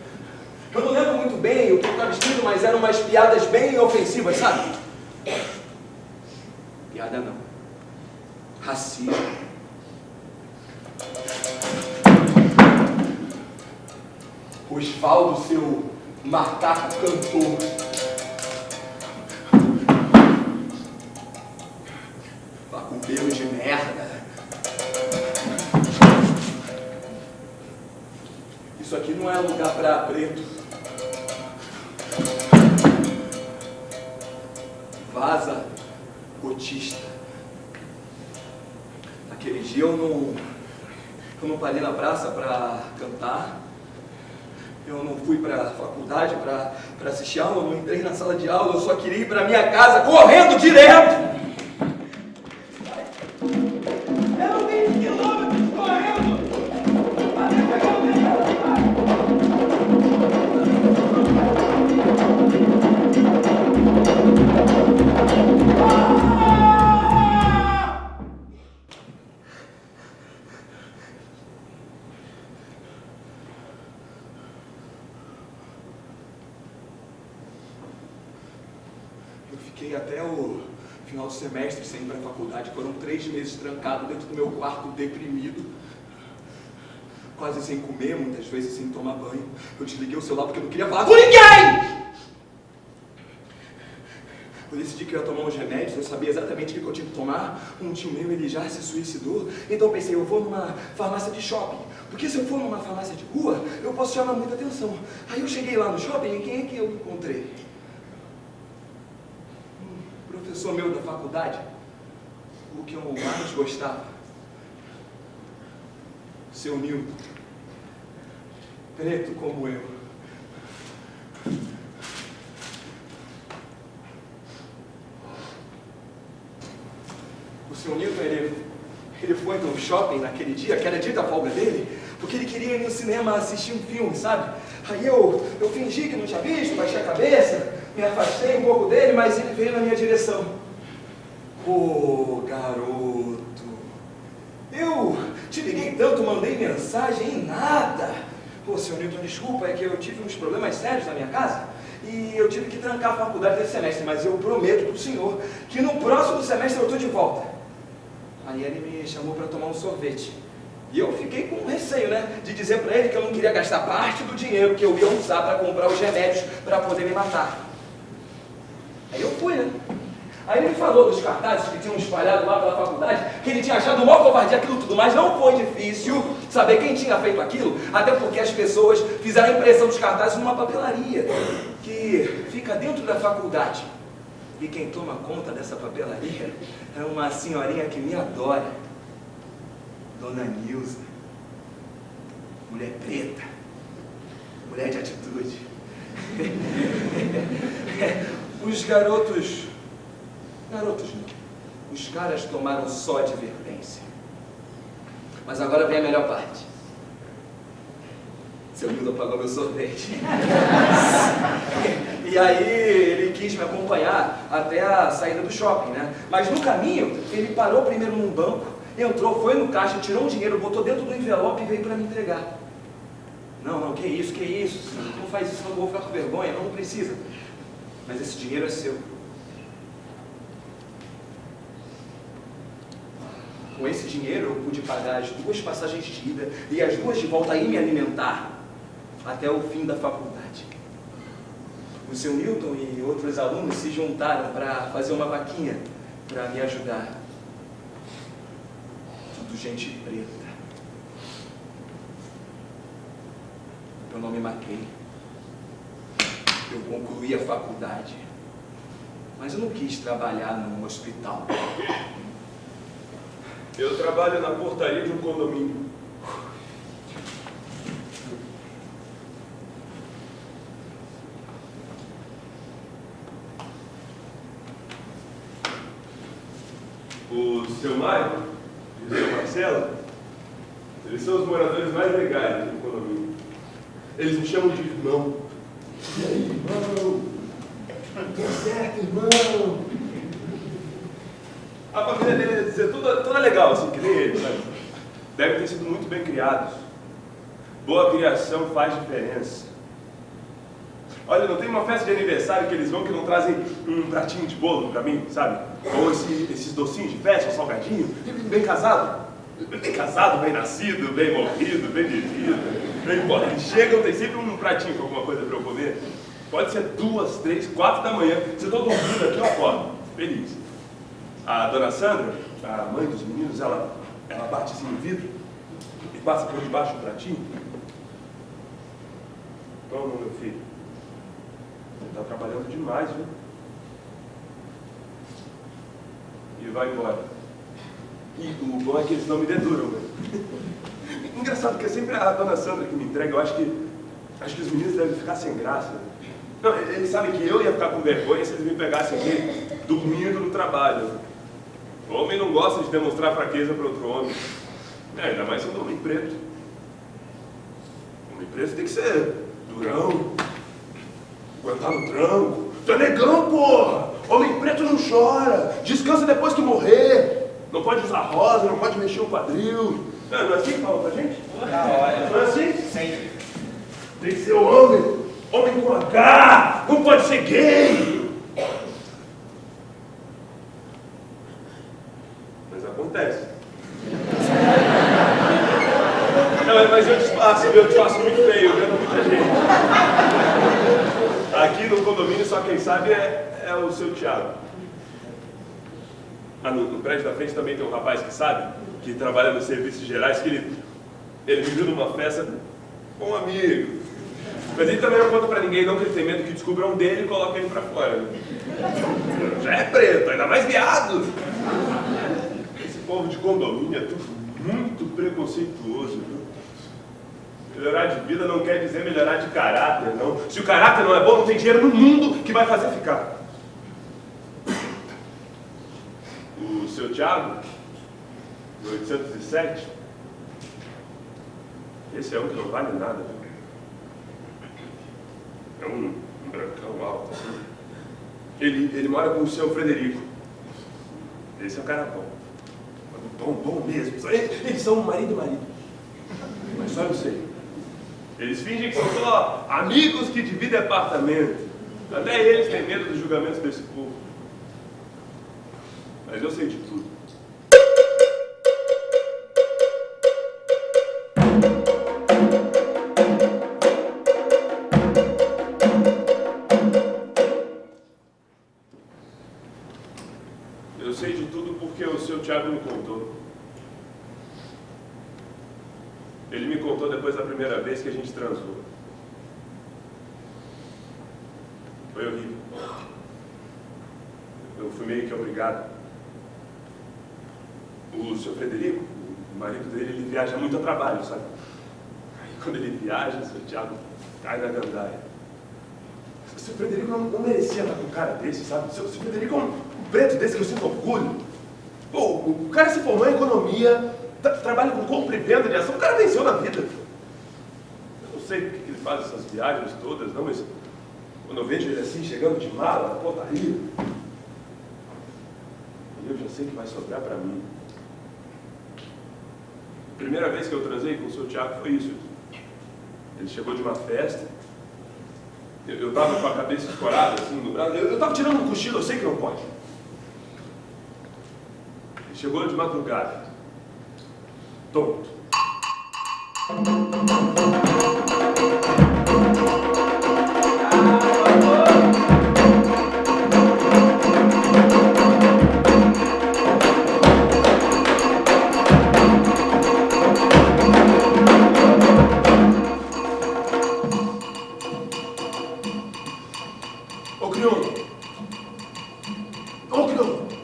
Eu não lembro muito bem o que estava escrito, mas eram umas piadas bem ofensivas, sabe? Piada não. Racismo. Osvaldo, seu macaco cantor. Macumbeiro de merda. Isso aqui não é lugar para preto. Vaza, cotista. Naquele dia eu não parei na praça para cantar. Eu não fui para a faculdade para assistir aula, eu não entrei na sala de aula, eu só queria ir para minha casa correndo direto. Eram 20 quilômetros correndo até chegar na minha casa. semestre sem ir para a faculdade. Foram 3 meses trancado dentro do meu quarto, deprimido. Quase sem comer, muitas vezes sem tomar banho. Eu desliguei o celular porque eu não queria falar com ninguém! Eu decidi que eu ia tomar uns remédios, eu sabia exatamente o que eu tinha que tomar. Um tio meu, ele já se suicidou. Então eu pensei, eu vou numa farmácia de shopping. Porque se eu for numa farmácia de rua, eu posso chamar muita atenção. Aí eu cheguei lá no shopping e quem é que eu encontrei? Um professor meu da faculdade. O que eu mais gostava. Seu Nilton. Preto como eu. O seu Nilton, ele foi no shopping naquele dia, que era dia da folga dele, porque ele queria ir no cinema assistir um filme, sabe? Aí eu fingi que não tinha visto, baixei a cabeça, me afastei um pouco dele, mas ele veio na minha direção. Ô, garoto, eu te liguei tanto, mandei mensagem e nada. Ô, seu Nilton, desculpa, é que eu tive uns problemas sérios na minha casa e eu tive que trancar a faculdade desse semestre, mas eu prometo pro senhor que no próximo semestre eu tô de volta. Aí ele me chamou para tomar um sorvete. E eu fiquei com receio, né? De dizer para ele que eu não queria gastar parte do dinheiro que eu ia usar para comprar os remédios para poder me matar. Aí eu fui, né? Aí ele me falou dos cartazes que tinham espalhado lá pela faculdade, que ele tinha achado mó covardia aquilo tudo, mas não foi difícil saber quem tinha feito aquilo, até porque as pessoas fizeram a impressão dos cartazes numa papelaria que fica dentro da faculdade. E quem toma conta dessa papelaria é uma senhorinha que me adora, Dona Nilza. Mulher preta, mulher de atitude. Os garotos não, os caras tomaram só advertência. Mas agora vem a melhor parte. Seu Nilton pagou meu sorvete. E aí ele quis me acompanhar até a saída do shopping, né? Mas no caminho, ele parou primeiro num banco, entrou, foi no caixa, tirou um dinheiro, botou dentro do envelope e veio para me entregar. Não, que isso? Não faz isso, não vou ficar com vergonha, não precisa. Mas esse dinheiro é seu. Com esse dinheiro eu pude pagar as 2 passagens de ida e as 2 de volta e me alimentar até o fim da faculdade. O seu Nilton e outros alunos se juntaram para fazer uma vaquinha para me ajudar. Tudo gente preta. Eu não me matei. Eu concluí a faculdade. Mas eu não quis trabalhar num hospital. Eu trabalho na portaria de um condomínio. O seu Mário e o seu Marcelo, eles são os moradores mais legais do condomínio. Eles me chamam de irmão. E aí, irmão? Tudo certo, irmão? A família dele é toda legal, assim, que nem ele, sabe? Devem ter sido muito bem criados. Boa criação faz diferença. Olha, não tem uma festa de aniversário que eles vão que não trazem um pratinho de bolo pra mim, sabe? Ou esses docinhos de festa, um salgadinho, bem casado. Bem casado, bem nascido, bem morrido, bem vivido. Não importa, eles chegam, tem sempre um pratinho com alguma coisa pra eu comer. Pode ser 2, 3, 4 da manhã. Se eu tô dormindo aqui, eu acordo. Feliz. A dona Sandra, a mãe dos meninos, ela bate assim no vidro e passa por debaixo do pratinho. Toma, meu filho. Você está trabalhando demais, viu? E vai embora. E o bom é que eles não me deduram, né? Engraçado que é sempre a dona Sandra que me entrega. Eu acho que os meninos devem ficar sem graça. Não, eles sabem que eu ia ficar com vergonha se eles me pegassem aqui dormindo no trabalho. O homem não gosta de demonstrar fraqueza para outro homem. Ainda mais sendo homem preto. Homem preto tem que ser durão, aguentar no tranco. Tu é negão, porra! Homem preto não chora, descansa depois que morrer. Não pode usar rosa, não pode mexer o quadril. Não é assim que fala pra gente? Não é assim? Sempre. Tem que ser homem com H, não pode ser gay. mas acontece. Não, mas eu disfarço muito bem, eu engano muita gente. Aqui no condomínio só quem sabe é o seu Thiago. No prédio da frente também tem um rapaz que sabe, que trabalha nos serviços gerais, que ele me viu numa festa com um amigo. Mas ele também não conta pra ninguém não, que ele tem medo que descubram dele e coloquem ele pra fora. Já é preto, ainda mais viado. Esse povo de condomínio é tudo muito preconceituoso, viu? Melhorar de vida não quer dizer melhorar de caráter, não. Se o caráter não é bom, não tem dinheiro no mundo que vai fazer ficar. O seu Thiago, de 807, esse é um que não vale nada, viu? É um brancão alto, assim. Ele mora com o seu Frederico. Esse é um cara bom. Bom mesmo. Eles são marido e marido. Mas só eu sei. Eles fingem que são só amigos que dividem apartamento. Até eles têm medo dos julgamentos desse povo. Mas eu sei de tudo. Eu sei de tudo porque o seu Thiago me contou. Ele me contou depois da primeira vez que a gente transou. Foi horrível. Eu fui meio que obrigado. O seu Frederico, o marido dele, ele viaja muito a trabalho, sabe? Aí quando ele viaja, o seu Thiago cai na gandaia. O seu Frederico não merecia estar com um cara desse, sabe? O seu Frederico é um preto desse que eu sinto orgulho. Pô, o cara se formou em economia, trabalha com compra e venda de ação, o cara venceu na vida. Eu não sei porque que ele faz essas viagens todas, não, mas quando eu vejo ele assim, chegando de mala, na portaria, eu já sei que vai sobrar pra mim. A primeira vez que eu transei com o seu Thiago foi isso. Ele chegou de uma festa, eu tava com a cabeça escorada assim no braço, eu tava tirando um cochilo, eu sei que não pode. Ele chegou de madrugada, tonto. Ô, Crioulo,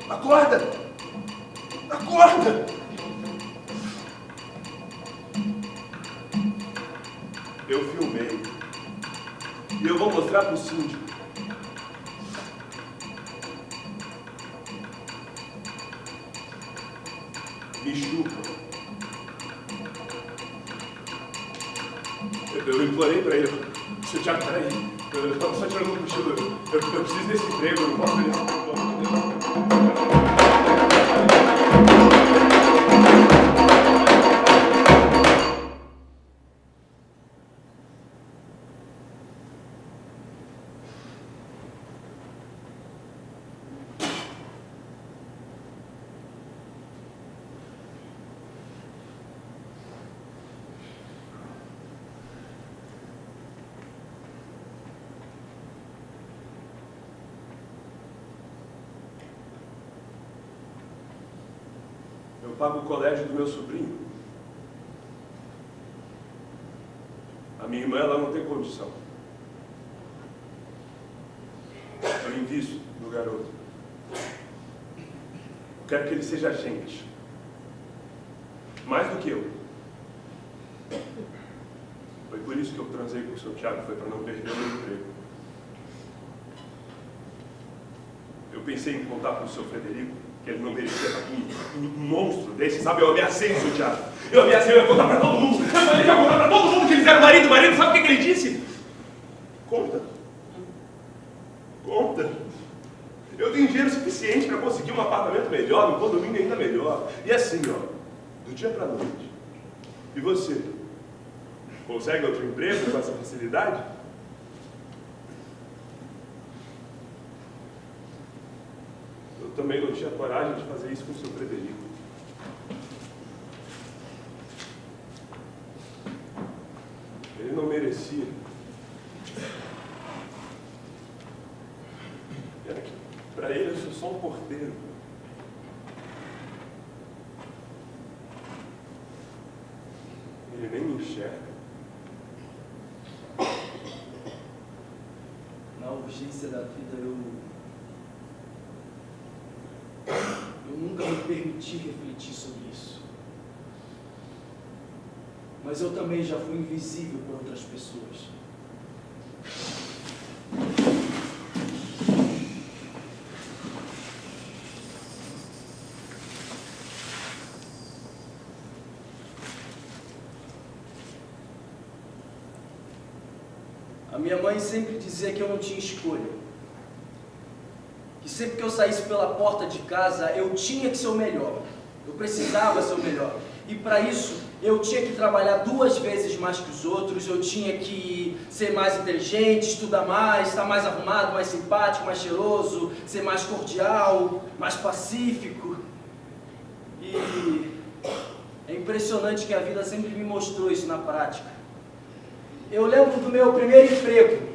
acorda! Acorda! Eu filmei. E eu vou mostrar pro síndico. Me chupa. Eu implorei pra ele. Seu Thiago, peraí. Eu tava só tirando um cochilo. Eu preciso desse emprego, eu não posso ver esse emprego. Eu pago o colégio do meu sobrinho. A minha irmã, ela não tem condição. Eu invisto no garoto. Eu quero que ele seja gente. Mais do que eu. Foi por isso que eu transei com o seu Thiago, foi para não perder o meu emprego. Eu pensei em contar para o seu Frederico que ele não merecia um monstro desse, sabe? Eu ameacei o seu Thiago. Eu ameacei, eu ia contar pra todo mundo. Eu falei que ia contar pra todo mundo que eles eram marido. Sabe o que ele disse? Conta. Conta. Eu tenho dinheiro suficiente pra conseguir um apartamento melhor, um condomínio ainda melhor. E assim, ó, do dia pra noite. E você? Consegue outro emprego com essa facilidade? Eu também não tinha coragem de fazer isso com o seu Frederico. oferecia era que para ele eu sou só um porteiro. Ele nem me enxerga. Na urgência da vida, eu nunca me permiti refletir sobre isso. Mas eu também já fui invisível por outras pessoas. A minha mãe sempre dizia que eu não tinha escolha. Que sempre que eu saísse pela porta de casa, eu tinha que ser o melhor. Eu precisava ser o melhor. E para isso, eu tinha que trabalhar 2 vezes mais que os outros, eu tinha que ser mais inteligente, estudar mais, estar mais arrumado, mais simpático, mais cheiroso, ser mais cordial, mais pacífico. E é impressionante que a vida sempre me mostrou isso na prática. Eu lembro do meu primeiro emprego.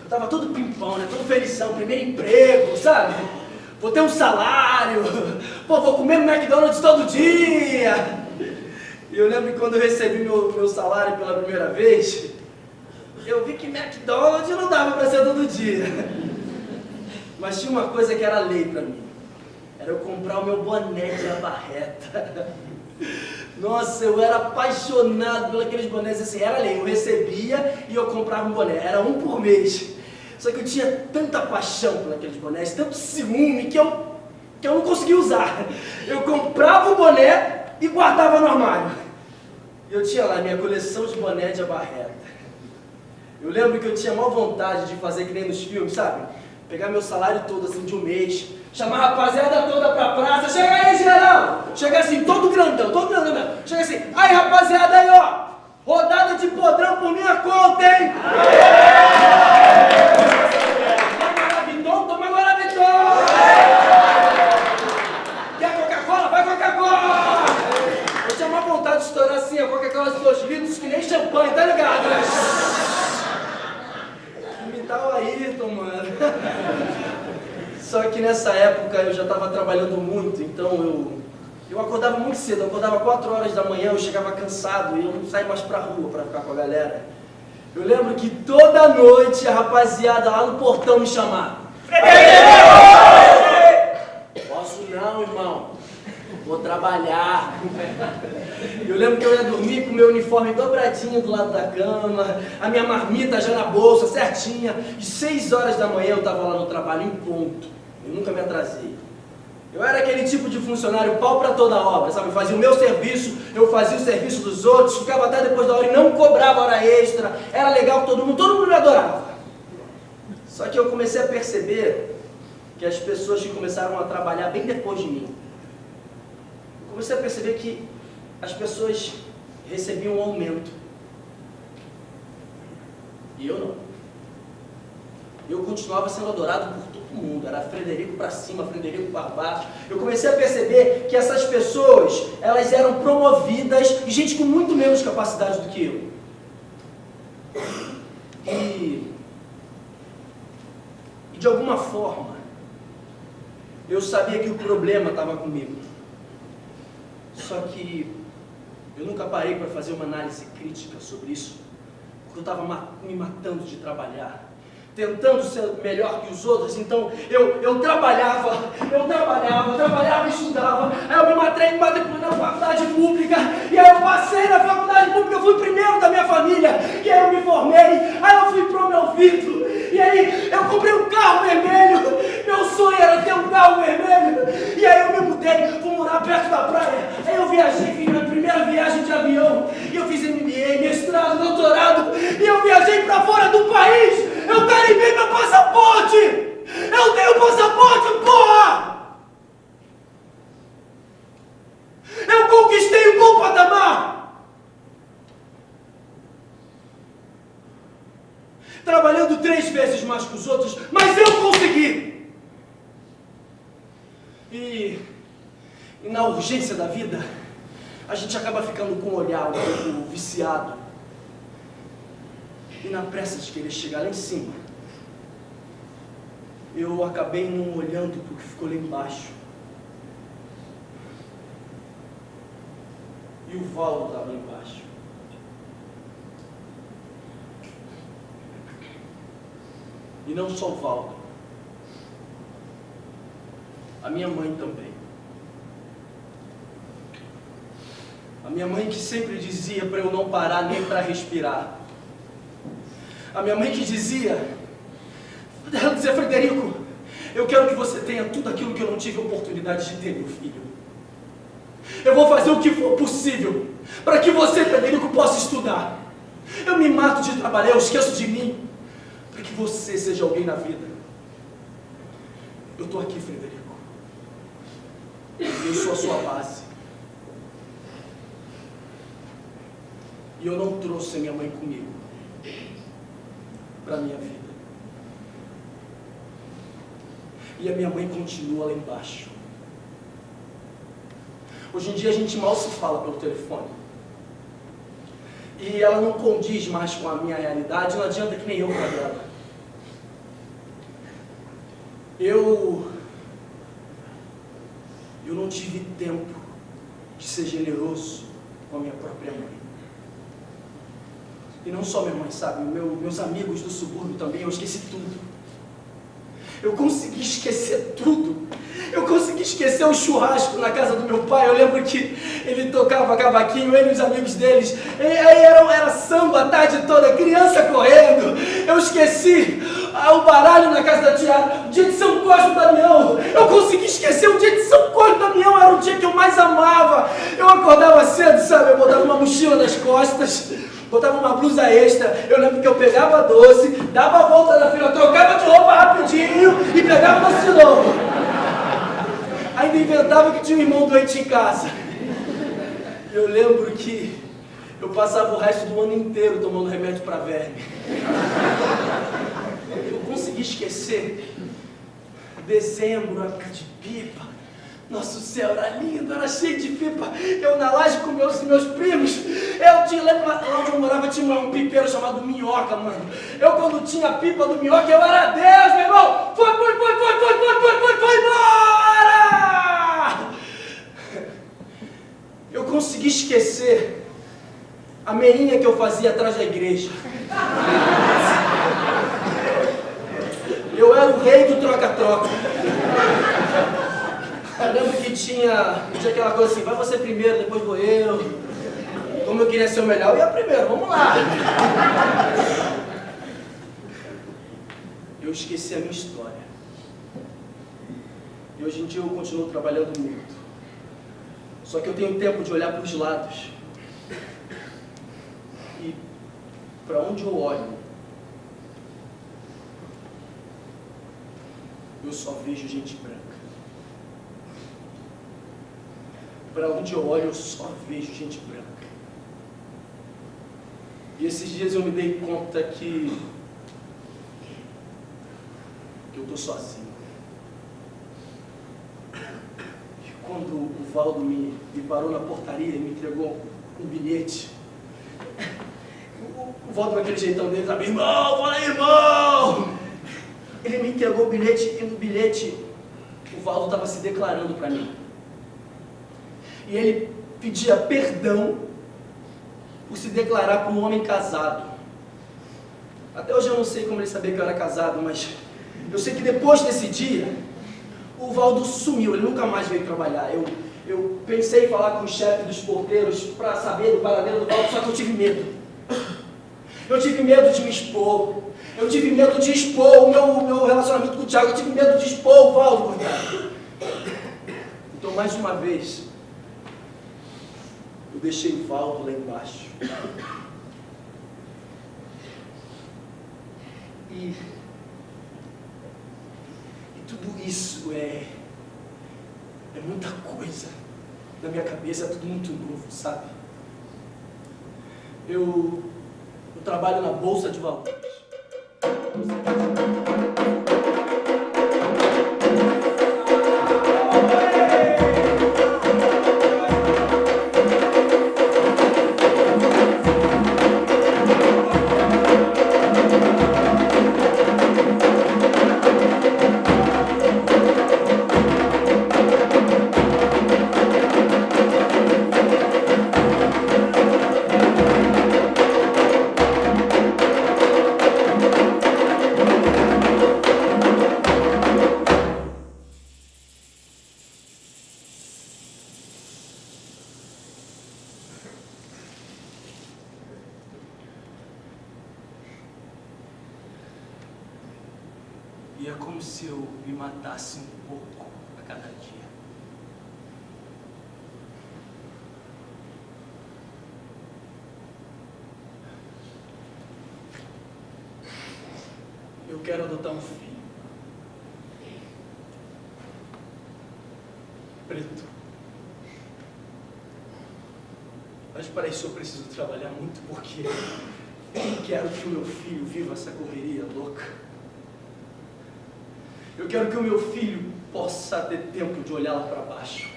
Eu tava todo pimpão, né? Todo felizão, primeiro emprego, sabe? Vou ter um salário, pô, vou comer no McDonald's todo dia. E eu lembro que quando eu recebi meu salário pela primeira vez, eu vi que McDonald's não dava para ser todo dia. Mas tinha uma coisa que era lei para mim. Era eu comprar o meu boné de abarreta. Nossa, eu era apaixonado por aqueles bonés, assim, era lei, eu recebia e eu comprava um boné, era um por mês. Só que eu tinha tanta paixão por aqueles bonés, tanto ciúme, que eu não conseguia usar. Eu comprava o boné e guardava no armário. E eu tinha lá minha coleção de boné de abarreta. Eu lembro que eu tinha maior vontade de fazer que nem nos filmes, sabe? Pegar meu salário todo, assim, de um mês, chamar a rapaziada toda pra praça, chega aí, geral! Chega assim, todo grandão mesmo. Chega assim, aí, rapaziada, aí, ó! Rodada de podrão por minha conta, hein? Toma Guaraviton! Quer Coca-Cola? Vai Coca-Cola! Eu tinha maior vontade de estourar assim, a Coca-Cola de 2 litros, que nem champanhe, tá ligado? Imitar o Ayrton, mano. Só que nessa época eu já estava trabalhando muito, então eu acordava muito cedo, eu acordava 4 horas da manhã, eu chegava cansado e eu não saía mais pra rua pra ficar com a galera. Eu lembro que toda noite a rapaziada lá no portão me chamava. Posso não, irmão. Vou trabalhar. Eu lembro que eu ia dormir com o meu uniforme dobradinho do lado da cama, a minha marmita já na bolsa, certinha. E 6 horas da manhã eu estava lá no trabalho em ponto. Eu nunca me atrasei. Eu era aquele tipo de funcionário pau para toda obra, sabe? Eu fazia o meu serviço, eu fazia o serviço dos outros, ficava até depois da hora e não cobrava hora extra. Era legal com todo mundo me adorava. Só que eu comecei a perceber que as pessoas que começaram a trabalhar bem depois de mim, eu comecei a perceber que as pessoas recebiam um aumento. E eu não. Eu continuava sendo adorado por todo mundo. Era Frederico pra cima, Frederico pra baixo. Eu comecei a perceber que essas pessoas, elas eram promovidas, e gente com muito menos capacidade do que eu. E de alguma forma, eu sabia que o problema estava comigo. Só que eu nunca parei para fazer uma análise crítica sobre isso, porque eu estava me matando de trabalhar, tentando ser melhor que os outros. Então eu trabalhava e estudava. Aí eu me matriculei na faculdade pública, e aí eu passei na faculdade pública, eu fui o primeiro da minha família, e aí eu me formei, aí eu fui promovido, e aí eu comprei um carro vermelho. Meu sonho era ter um carro vermelho, e aí eu me mudei, fui morar perto da praia. Aí eu viajei, fiz minha primeira viagem de avião, e eu fiz MBA, mestrado, doutorado, e eu viajei para fora do país. Eu carimbei meu passaporte! Eu tenho passaporte, porra! Eu conquistei um bom patamar! Trabalhando 3 vezes mais que os outros, mas eu consegui! E na urgência da vida, a gente acaba ficando com o olhar um pouco viciado. E na pressa de querer chegar lá em cima, eu acabei não olhando para o que ficou lá embaixo. E o Valdo estava lá embaixo. E não só o Valdo. A minha mãe também. A minha mãe que sempre dizia para eu não parar nem para respirar. A minha mãe que dizia, ela dizia: Frederico, eu quero que você tenha tudo aquilo que eu não tive oportunidade de ter, meu filho. Eu vou fazer o que for possível para que você, Frederico, possa estudar. Eu me mato de trabalhar, eu esqueço de mim, para que você seja alguém na vida. Eu estou aqui, Frederico. Eu sou a sua base. E eu não trouxe a minha mãe comigo para a minha vida. E a minha mãe continua lá embaixo. Hoje em dia a gente mal se fala pelo telefone. E ela não condiz mais com a minha realidade, não adianta que nem eu com a dela. Eu não tive tempo de ser generoso com a minha própria mãe. E não só minha mãe, sabe? Meus amigos do subúrbio também, eu esqueci tudo. Eu consegui esquecer tudo. Eu consegui esquecer o churrasco na casa do meu pai. Eu lembro que ele tocava cavaquinho, ele e os amigos deles. Era samba a tarde toda, criança correndo. Eu esqueci o baralho na casa da tia, o dia de São Cosme e Damião. Eu consegui esquecer o dia de São Cosme e Damião. Era o dia que eu mais amava. Eu acordava cedo, sabe? Eu botava uma mochila nas costas, botava uma blusa extra. Eu lembro que eu pegava doce, dava a volta na fila, trocava de roupa rapidinho e pegava doce de novo. Ainda inventava que tinha um irmão doente em casa. Eu lembro que eu passava o resto do ano inteiro tomando remédio para verme. Eu consegui esquecer dezembro, época de pipa. Nosso céu era lindo, era cheio de pipa. Eu na laje com meus primos. Lembro lá onde eu morava tinha um pipeiro chamado Minhoca, mano. Eu quando tinha a pipa do Minhoca, eu era Deus, meu irmão. Foi embora! Eu consegui esquecer a meinha que eu fazia atrás da igreja. Eu era o rei do troca-troca. Eu lembro que tinha aquela coisa assim: vai você primeiro, depois vou eu. Como eu queria ser o melhor, eu ia primeiro, vamos lá. Eu esqueci a minha história. E hoje em dia eu continuo trabalhando muito. Só que eu tenho tempo de olhar para os lados. E para onde eu olho, eu só vejo gente branca. Para onde eu olho, eu só vejo gente branca. E esses dias eu me dei conta que eu estou sozinho. E quando o Valdo me parou na portaria e me entregou um bilhete, o Valdo naquele jeitão dele, sabe: irmão, fala aí, irmão! Ele me entregou o bilhete e no bilhete o Valdo estava se declarando para mim. E ele pedia perdão por se declarar para um homem casado. Até hoje eu não sei como ele sabia que eu era casado, mas eu sei que depois desse dia, o Valdo sumiu, ele nunca mais veio trabalhar. Eu pensei em falar com o chefe dos porteiros para saber do paradeiro do Valdo, só que eu tive medo. Eu tive medo de me expor. Eu tive medo de expor o meu relacionamento com o Thiago. Eu tive medo de expor o Valdo, coitado. Então, mais uma vez, eu deixei o Valdo lá embaixo. E tudo isso é muita coisa. Na minha cabeça é tudo muito novo, sabe? Eu trabalho na Bolsa de Valores. E é como se eu me matasse um pouco a cada dia. Eu quero adotar um filho. Preto. Mas para isso eu preciso trabalhar muito, porque eu não quero que o meu filho viva essa correria louca. Eu quero que o meu filho possa ter tempo de olhar lá para baixo.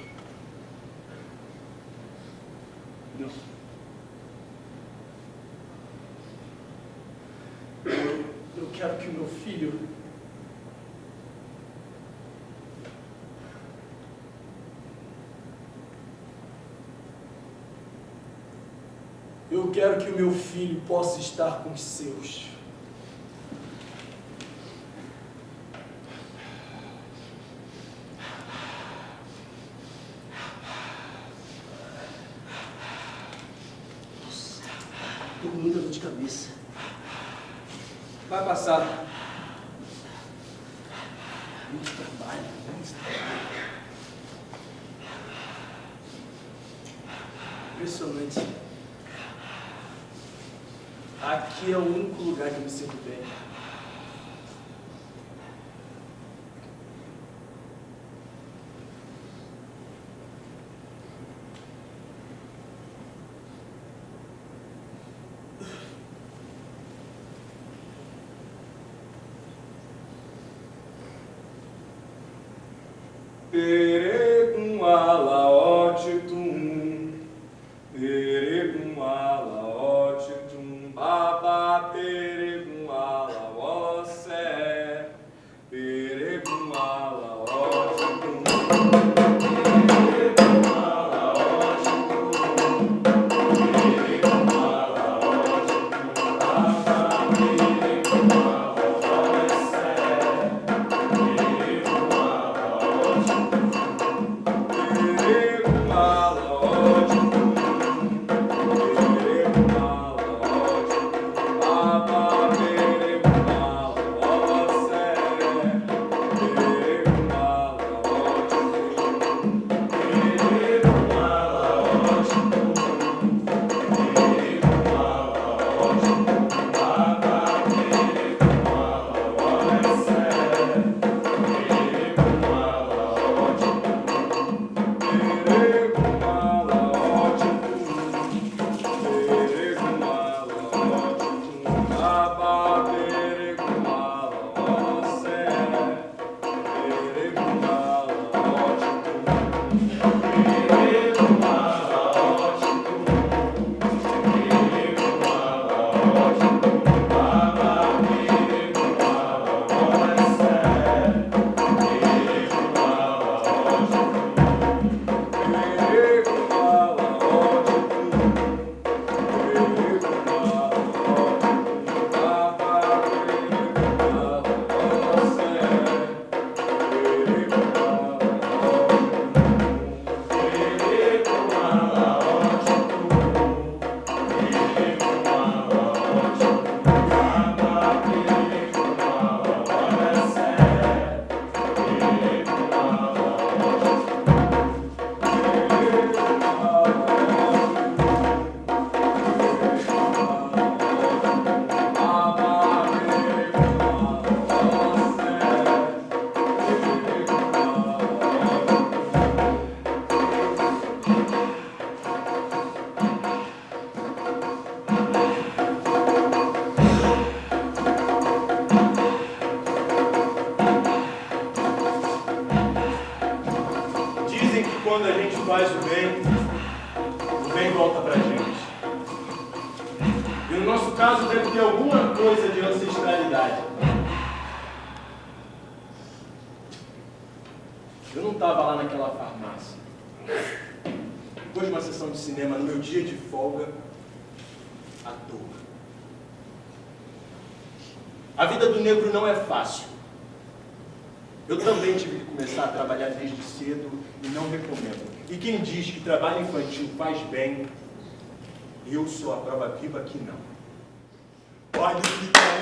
Não. Eu quero que o meu filho possa estar com os seus. Tô com muita dor de cabeça. Vai passar. Muito trabalho, muito trabalho. Impressionante. Aqui é o único lugar que eu me sinto bem. Peregum alaotitum, peregum alaotitum, baba peregum alaossé, peregum alaotitum, peregum alaotitum, peregum alaotitum, baba peregum alaossé, peregum quando a gente faz o bem volta pra gente. E no nosso caso deve ter alguma coisa de ancestralidade. Eu não estava lá naquela farmácia. Depois de uma sessão de cinema, no meu dia de folga, à toa. A vida do negro não é fácil. Eu também tive que começar a trabalhar desde cedo e não recomendo. E quem diz que trabalho infantil faz bem, eu sou a prova viva que não. Olha o que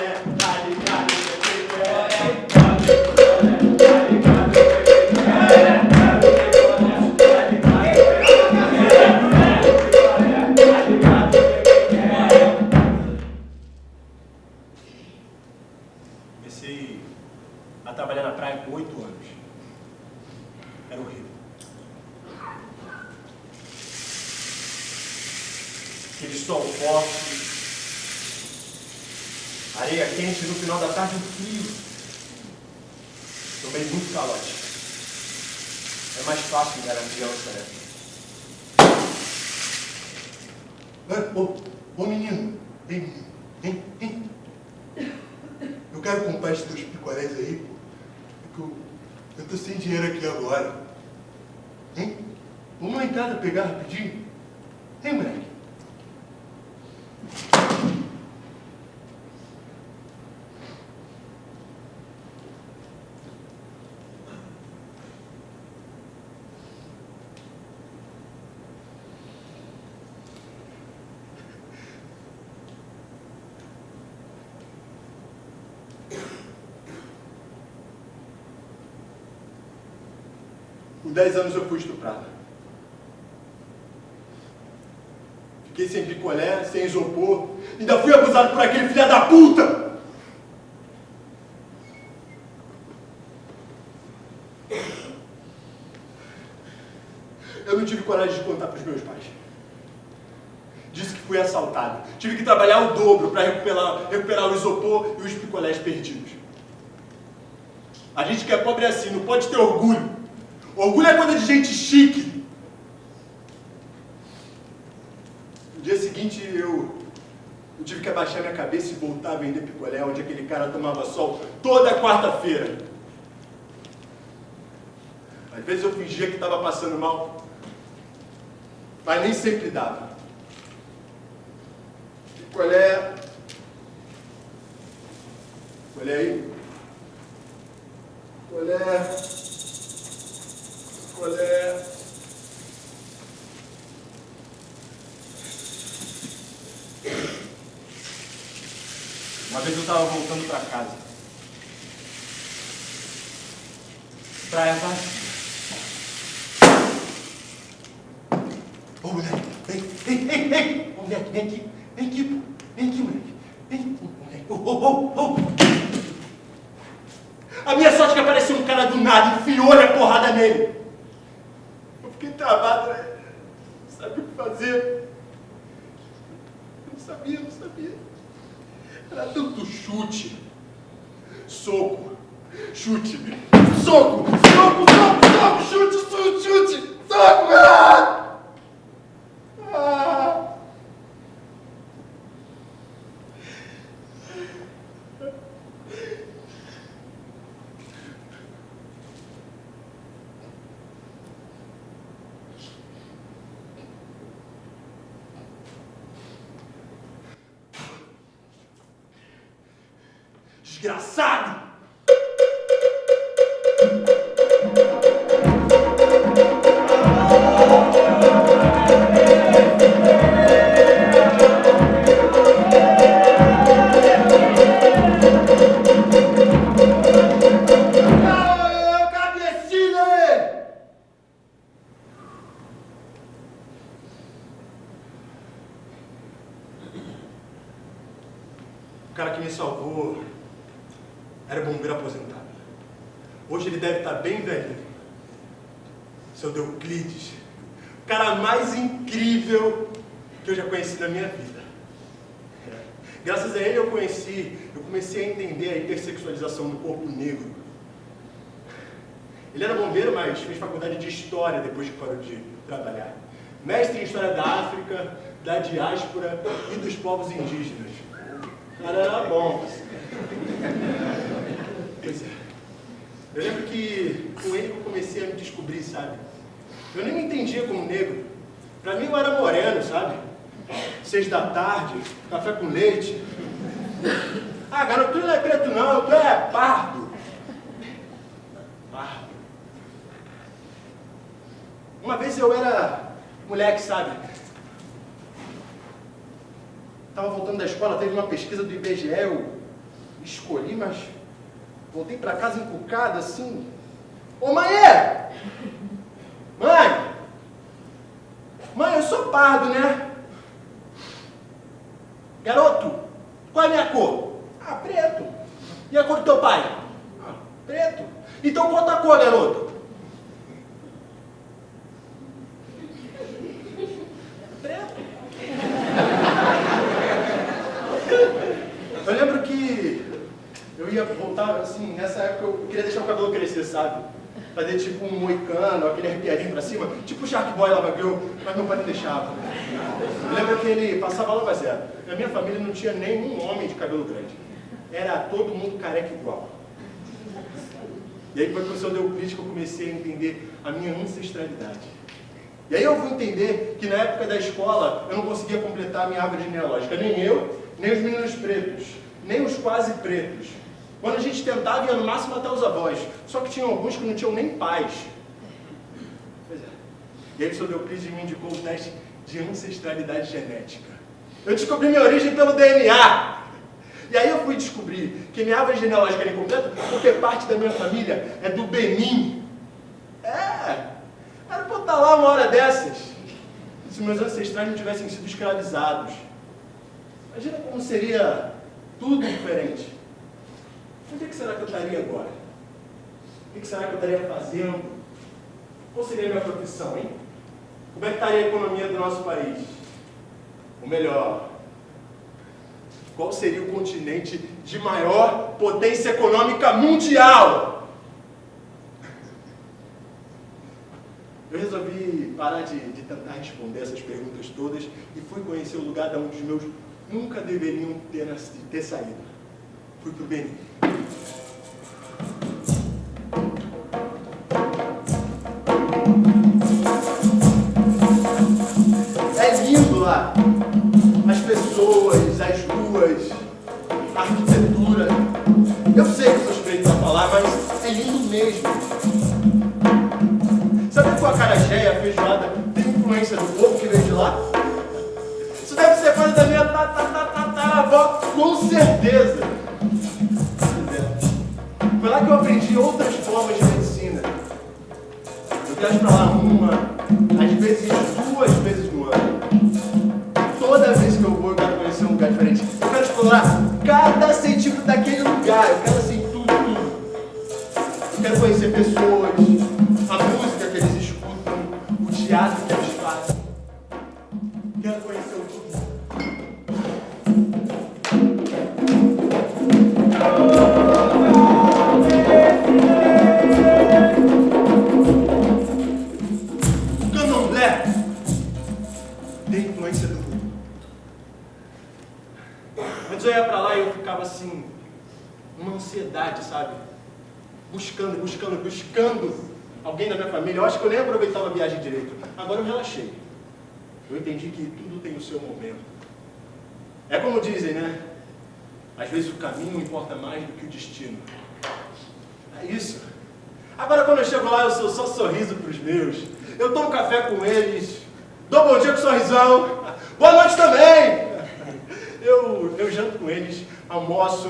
é, Comecei a trabalhar na praia com 8 anos. Era horrível. Aquele sol forte, areia quente, no final da tarde um frio. Tomei muito calote. É mais fácil enganar criança, né? Ô menino, hein? Eu quero comprar esses 2 picolés aí, porque eu tô sem dinheiro aqui agora. Hein? Vamos lá em casa pegar rapidinho? Hein, moleque? Com 10 anos eu fui estuprado. Fiquei sem picolé, sem isopor. Ainda fui abusado por aquele filho da puta! Eu não tive coragem de contar para os meus pais. Disse que fui assaltado. Tive que trabalhar o dobro para recuperar o isopor e os picolés perdidos. A gente que é pobre é assim, não pode ter orgulho. Orgulho é coisa de gente chique. No dia seguinte eu tive que abaixar minha cabeça e voltar a vender picolé, onde aquele cara tomava sol toda quarta-feira. Às vezes eu fingia que estava passando mal, mas nem sempre dava. Picolé aí. Picolé. Uma vez eu estava voltando para casa. Praia vazia. Ô, moleque, vem. Ô, moleque, vem aqui. Vem aqui, pô. Vem aqui, moleque. Vem, moleque. Ô. A minha sorte é que apareceu um cara do nada, enfiou-lhe a porrada nele. Eu fiquei travado, né? Não sabia o que fazer. Não sabia. Era tanto chute, soco, chute, soco, chute, soco! Desgraçado! O cara que me salvou era bombeiro aposentado. Hoje ele deve estar bem velho. Seu Euclides. O cara mais incrível que eu já conheci na minha vida. Graças a ele eu comecei a entender a hipersexualização do corpo negro. Ele era bombeiro, mas fez faculdade de História depois que parou de trabalhar. Mestre em História da África, da diáspora e dos povos indígenas. O cara era bom. Pois é. Eu lembro que com ele eu comecei a me descobrir, sabe? Eu nem me entendia como negro. Pra mim eu era moreno, sabe? 6 da tarde, café com leite. Ah, garoto, tu não é preto não, tu é pardo. Pardo. Uma vez eu era moleque, sabe? Tava voltando da escola, teve uma pesquisa do IBGE, eu escolhi, mas Voltei pra casa encucado assim. Ô, Mãe! Mãe! Mãe, eu sou pardo, né? Garoto, qual é a minha cor? Ah, preto. E a cor do teu pai? Ah, preto. Então qual a tua cor, garoto? Preto. Eu lembro que eu ia voltar, assim, nessa época eu queria deixar o cabelo crescer, sabe? Fazer tipo um moicano, aquele arrepiadinho pra cima, tipo o Shark Boy Lava Girl, mas meu pai não deixava. Eu lembro que ele passava Lava Zero. Na minha família não tinha nenhum homem de cabelo grande. Era todo mundo careca igual. E aí foi com o professor Euclides que eu comecei a entender a minha ancestralidade. E aí eu fui entender que na época da escola eu não conseguia completar a minha árvore genealógica. Nem eu, nem os meninos pretos, nem os quase pretos. Quando a gente tentava, ia no máximo até os avós. Só que tinham alguns que não tinham nem pais. Pois é. E aí o professor Euclides me indicou o teste de ancestralidade genética. Eu descobri minha origem pelo DNA. E aí eu fui descobrir que minha árvore genealógica era incompleta porque parte da minha família é do Benin. Era pra eu estar lá uma hora dessas. Se meus ancestrais não tivessem sido escravizados. Imagina como seria tudo diferente. Onde é que será que eu estaria agora? O que será que eu estaria fazendo? Qual seria a minha profissão, hein? Como é que estaria a economia do nosso país? Ou melhor, qual seria o continente de maior potência econômica mundial? Eu resolvi parar de tentar responder essas perguntas todas e fui conhecer o lugar de onde os meus nunca deveriam ter saído. Fui para o Benin. É lindo lá. As pessoas, as ruas, a arquitetura. Eu sei que sou suspeito para falar, mas é lindo mesmo. Sabe que o acarajé e a feijoada tem influência do povo que veio de lá? Isso deve ser coisa da minha tataravó, com certeza. Foi lá que eu aprendi outras formas de medicina. Eu viajo pra lá uma, às vezes 2 vezes no ano. Toda vez que eu vou, eu quero conhecer um lugar diferente. Eu quero explorar cada centímetro daquele lugar. Eu quero assim, tudo. Eu quero conhecer pessoas, a música que eles escutam, o teatro que eles fazem. Quero conhecer o tudo. O candomblé tem influência do mundo. Antes eu ia pra lá e eu ficava assim, uma ansiedade, sabe? Buscando alguém da minha família. Eu acho que eu nem aproveitava a viagem direito. Agora eu relaxei. Eu entendi que tudo tem o seu momento. É como dizem, né? Às vezes o caminho importa mais do que o destino. É isso. Agora quando eu chego lá, eu sou só sorriso pros meus. Eu tomo café com eles. Dou bom dia com sorrisão. Boa noite também. Eu janto com eles, almoço,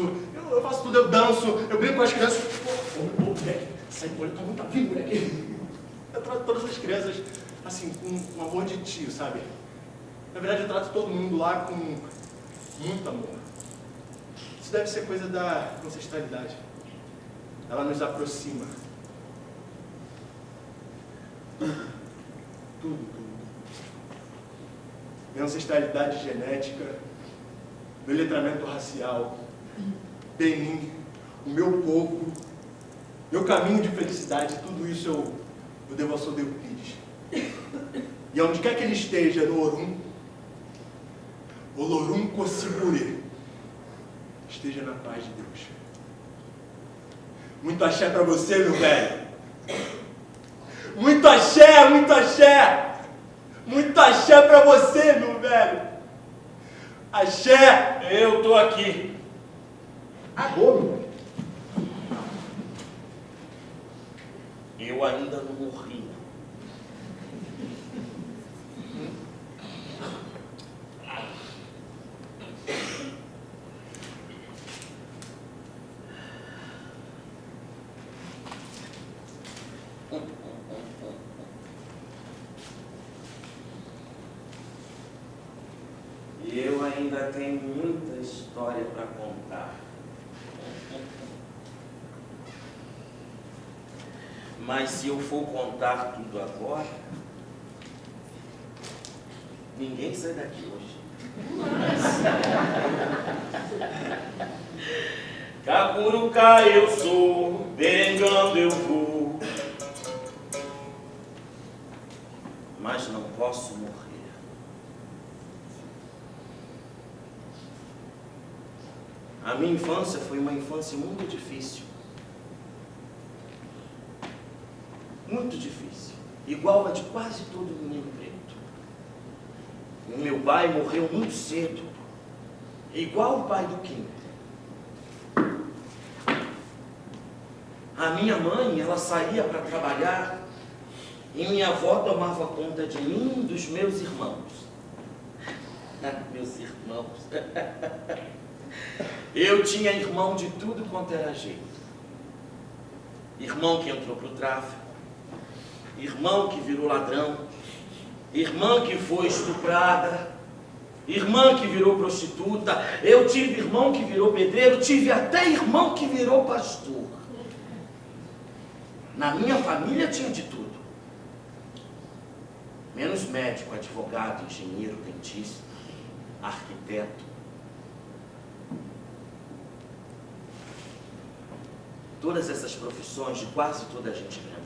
eu faço tudo, eu danço, eu brinco com as crianças. Ô, moleque, sai por aí, tá vindo, moleque. Eu trato todas as crianças, assim, com amor de tio, sabe? Na verdade, eu trato todo mundo lá com muito amor. Isso deve ser coisa da ancestralidade. Ela nos aproxima. Tudo. Minha ancestralidade genética, meu letramento racial, Benin, o meu povo, meu caminho de felicidade, tudo isso eu devo ao Sr. Euclides. E onde quer que ele esteja, no Orum, Olorum Kocibure, esteja na paz de Deus. Muito axé pra você, meu velho. Muito axé, muito axé. Muito axé pra você, meu velho. Axé. Eu tô aqui. Agora, meu velho. Eu ainda não morri. Eu ainda tenho muita história para contar. Mas se eu for contar tudo agora, ninguém sai daqui hoje. Cacuruca eu sou, berengando eu vou, mas não posso morrer. A minha infância foi uma infância muito difícil. Muito difícil. Igual a de quase todo menino preto. O meu pai morreu muito cedo. Igual o pai do Kim. A minha mãe, ela saía para trabalhar e minha avó tomava conta de mim e dos meus irmãos. Meus irmãos. Eu tinha irmão de tudo quanto era jeito. Irmão que entrou para o tráfico, irmão que virou ladrão, irmã que foi estuprada, irmã que virou prostituta. Eu tive irmão que virou pedreiro, tive até irmão que virou pastor. Na minha família tinha de tudo. Menos médico, advogado, engenheiro, dentista, arquiteto. Todas essas profissões de quase toda a gente branca.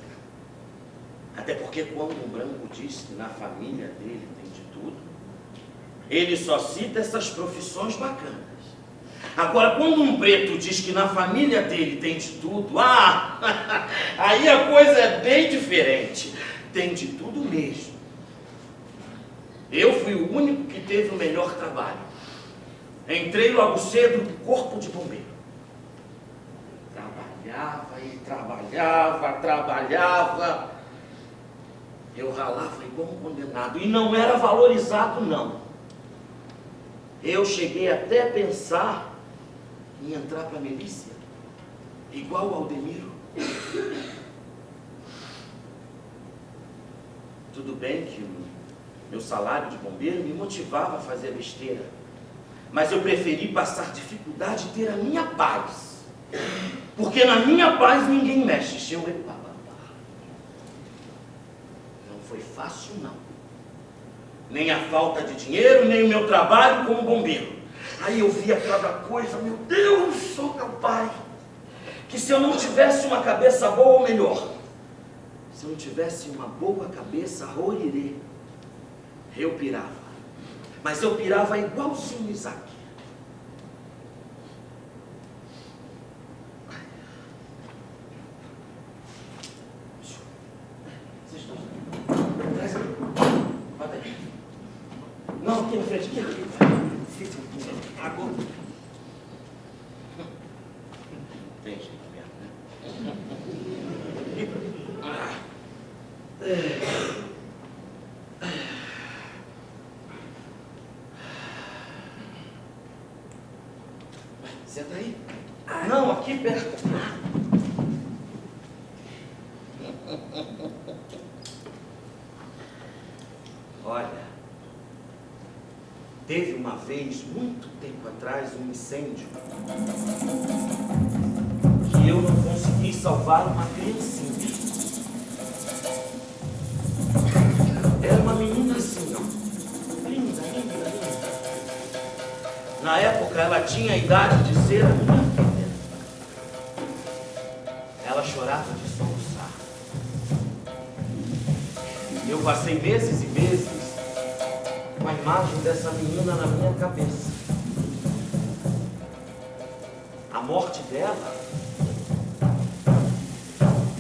Até porque quando um branco diz que na família dele tem de tudo, ele só cita essas profissões bacanas. Agora, quando um preto diz que na família dele tem de tudo, aí a coisa é bem diferente. Tem de tudo mesmo. Eu fui o único que teve o melhor trabalho. Entrei logo cedo no corpo de bombeiro. Trabalhava e trabalhava. Eu ralava igual um condenado e não era valorizado, não. Eu cheguei até a pensar em entrar para a milícia, igual o Aldemiro. Tudo bem que o meu salário de bombeiro me motivava a fazer besteira, mas eu preferi passar dificuldade e ter a minha paz, porque na minha paz ninguém mexe. Não foi fácil, não. Nem a falta de dinheiro, nem o meu trabalho como bombeiro. Aí eu via cada coisa, meu Deus, sou meu pai. Que se eu não tivesse uma cabeça boa, ou melhor, se eu não tivesse uma boa cabeça, rorirê, eu pirava. Mas eu pirava igualzinho Isaac. Vocês estão... Traz aqui. Bota aqui. Não, aqui na frente, aqui. Agora. Tem jeito mesmo, né? Senta aí. Não, aqui perto. Olha, teve uma vez, muito tempo atrás, um incêndio que eu não consegui salvar uma criancinha. Era uma menina assim, ó. Linda, linda, linda. Na época, ela tinha a idade de ser a minha filha. Ela chorava de soluçar. Eu passei meses e meses com a imagem dessa menina na minha cabeça. A morte dela,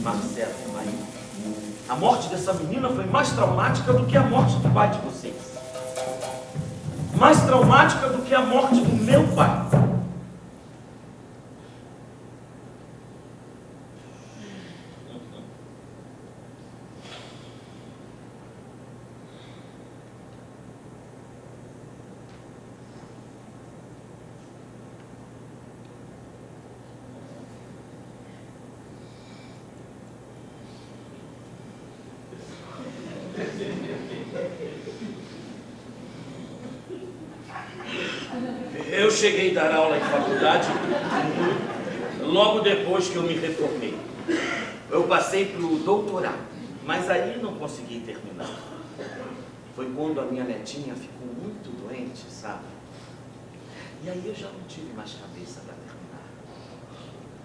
Marcelo e Maria, a morte dessa menina foi mais traumática do que a morte do pai de vocês. Mais traumática do que a morte do meu pai. Eu cheguei a dar aula em faculdade logo depois que eu me reformei. Eu passei para o doutorado, mas aí não consegui terminar. Foi quando a minha netinha ficou muito doente, sabe? E aí eu já não tive mais cabeça para terminar.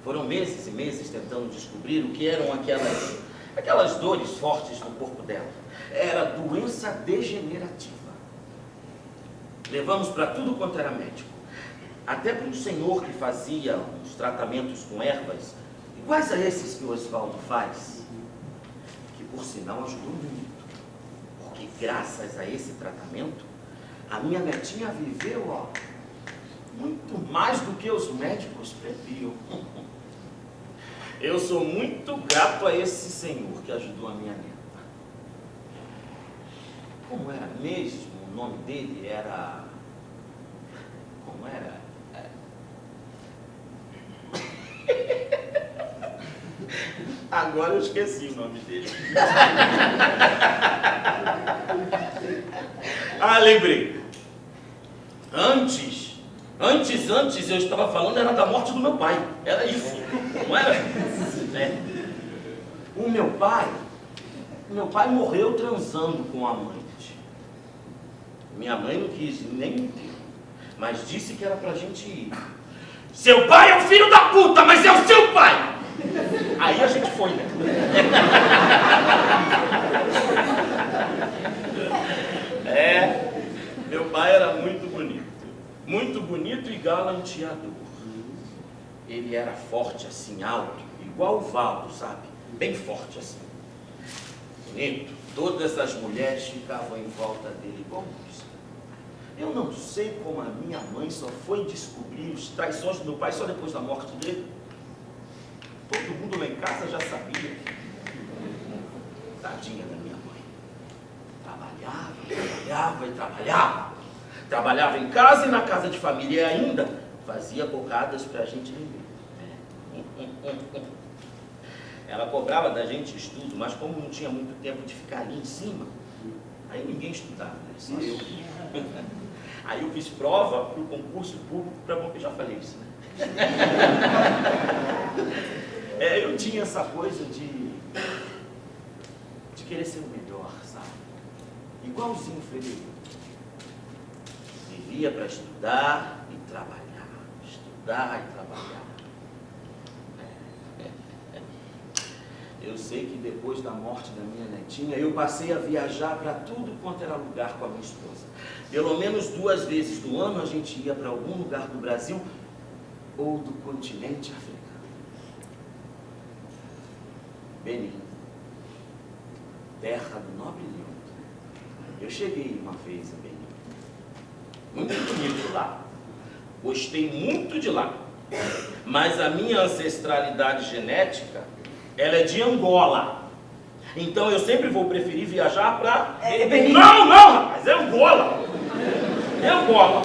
Foram meses e meses tentando descobrir o que eram aquelas dores fortes no corpo dela. Era doença degenerativa. Levamos para tudo quanto era médico. Até para um senhor que fazia uns tratamentos com ervas, iguais a esses que o Oswaldo faz, que por sinal ajudou muito. Porque graças a esse tratamento, a minha netinha viveu, ó, muito mais do que os médicos previam. Eu sou muito grato a esse senhor que ajudou a minha neta. Como era mesmo? O nome dele era... Como era? Agora eu esqueci o nome dele. Ah, lembrei. Antes eu estava falando era da morte do meu pai. Era isso, não era? É. O meu pai morreu transando com a amante. Minha mãe não quis nem me ter, mas disse que era pra gente ir. Seu pai é um filho da puta, mas é o seu pai! Aí a gente foi, né? Meu pai era muito bonito e galanteador. Ele era forte assim, alto, igual o Valdo, sabe? Bem forte assim. Bonito. Todas as mulheres ficavam em volta dele igual música. Eu não sei como a minha mãe só foi descobrir os traições do meu pai só depois da morte dele. Todo mundo lá em casa já sabia. Tadinha da minha mãe. Trabalhava e trabalhava. Trabalhava em casa e na casa de família e ainda fazia bocadas pra gente viver. Ela cobrava da gente estudo, mas como não tinha muito tempo de ficar ali em cima, aí ninguém estudava, né? Só eu. Aí eu fiz prova para o concurso público para bom, eu já falei isso, né? Eu tinha essa coisa de querer ser o melhor, sabe? Igualzinho o Frederico. Vivia para estudar e trabalhar. Estudar e trabalhar. Eu sei que depois da morte da minha netinha, eu passei a viajar para tudo quanto era lugar com a minha esposa. Pelo menos 2 vezes no ano a gente ia para algum lugar do Brasil ou do continente africano. Benin, terra do nobre Leão. Eu cheguei uma vez em Benin. Muito bonito lá. Gostei muito de lá. Mas a minha ancestralidade genética, ela é de Angola. Então eu sempre vou preferir viajar para... Benin. Não, rapaz, é Angola. É Angola.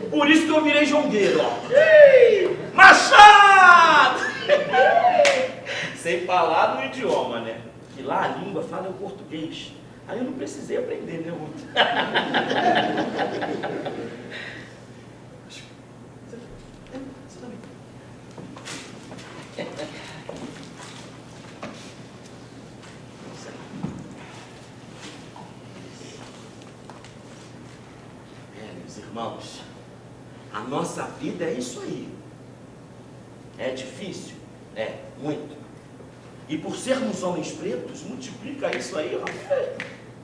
Por isso que eu virei jongueiro, ó. Machado! Sem falar no idioma, né? Que lá a língua fala é o português. Aí eu não precisei aprender, né, muito. Você também. Meus irmãos, a nossa vida é isso aí. É difícil? Muito. E por sermos homens pretos, multiplica isso aí, ó,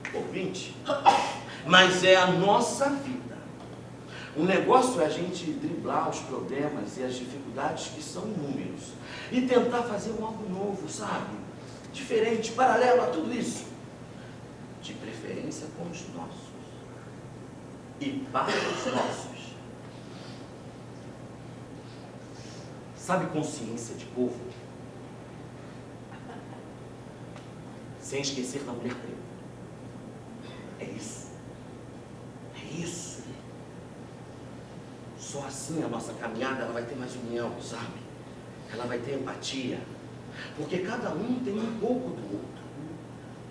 por 20. Mas é a nossa vida. O negócio é a gente driblar os problemas e as dificuldades que são inúmeros. E tentar fazer algo novo, sabe? Diferente, paralelo a tudo isso. De preferência com os nossos. E para os nossos. Sabe consciência de povo? Sem esquecer da mulher preta. É isso. É isso. Só assim a nossa caminhada ela vai ter mais união, sabe? Ela vai ter empatia. Porque cada um tem um pouco do outro.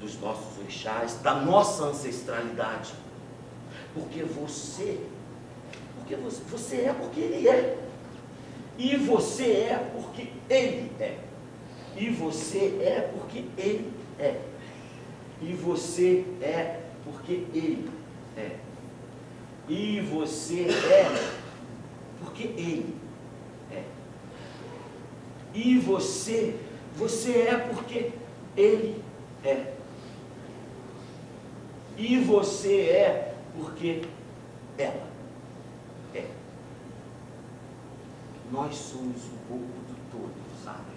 Dos nossos orixás, da nossa ancestralidade. Porque você Porque você é porque ele é. E você é porque ele é. E você é porque ele é. E você é porque ele é. E você é porque ele é. E você é porque ele é. E você é porque ela é. Nós somos um pouco do todo, sabe?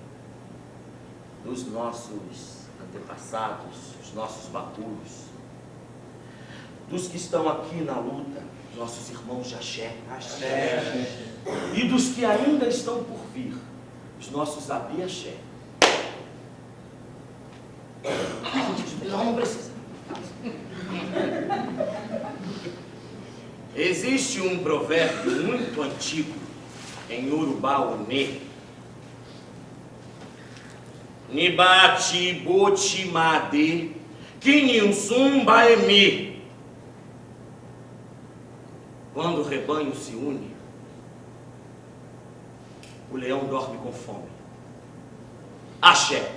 Dos nossos antepassados, os nossos baculos, dos que estão aqui na luta, nossos irmãos de axé, e dos que ainda estão por vir, os nossos abiaxé. Não precisa. Existe um provérbio muito antigo em Urubá-Unê. Nibati botimade kinyunsum baeme. Quando o rebanho se une, o leão dorme com fome. Axé.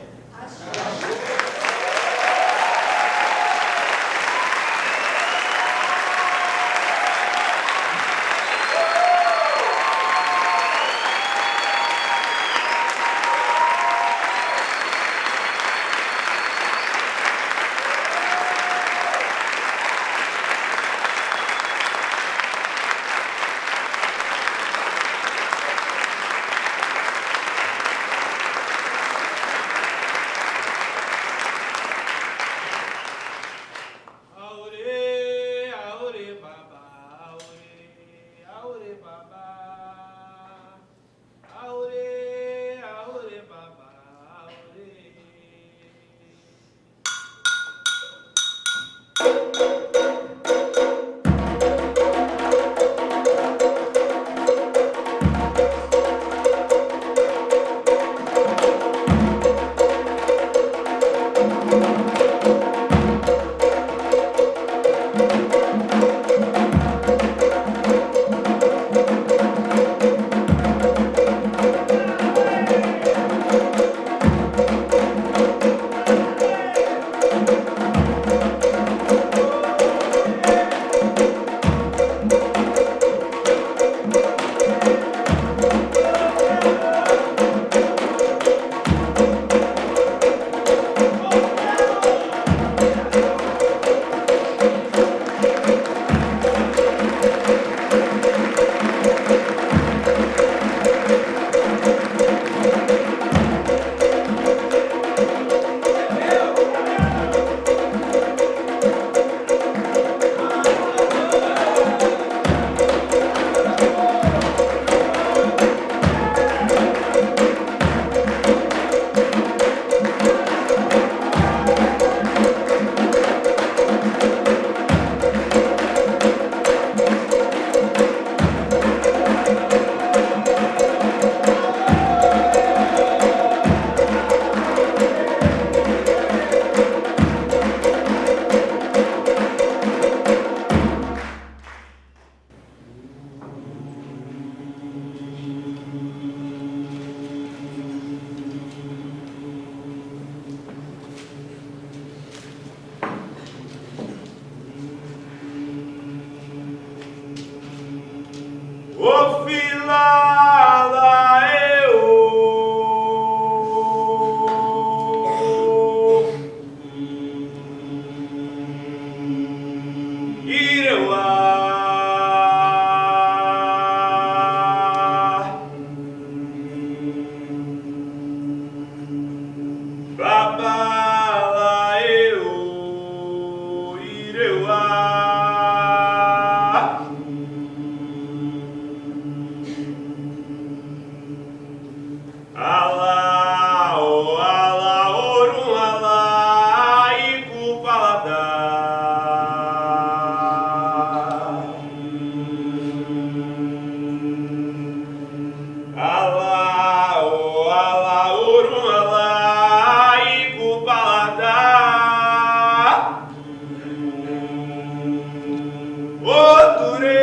Odure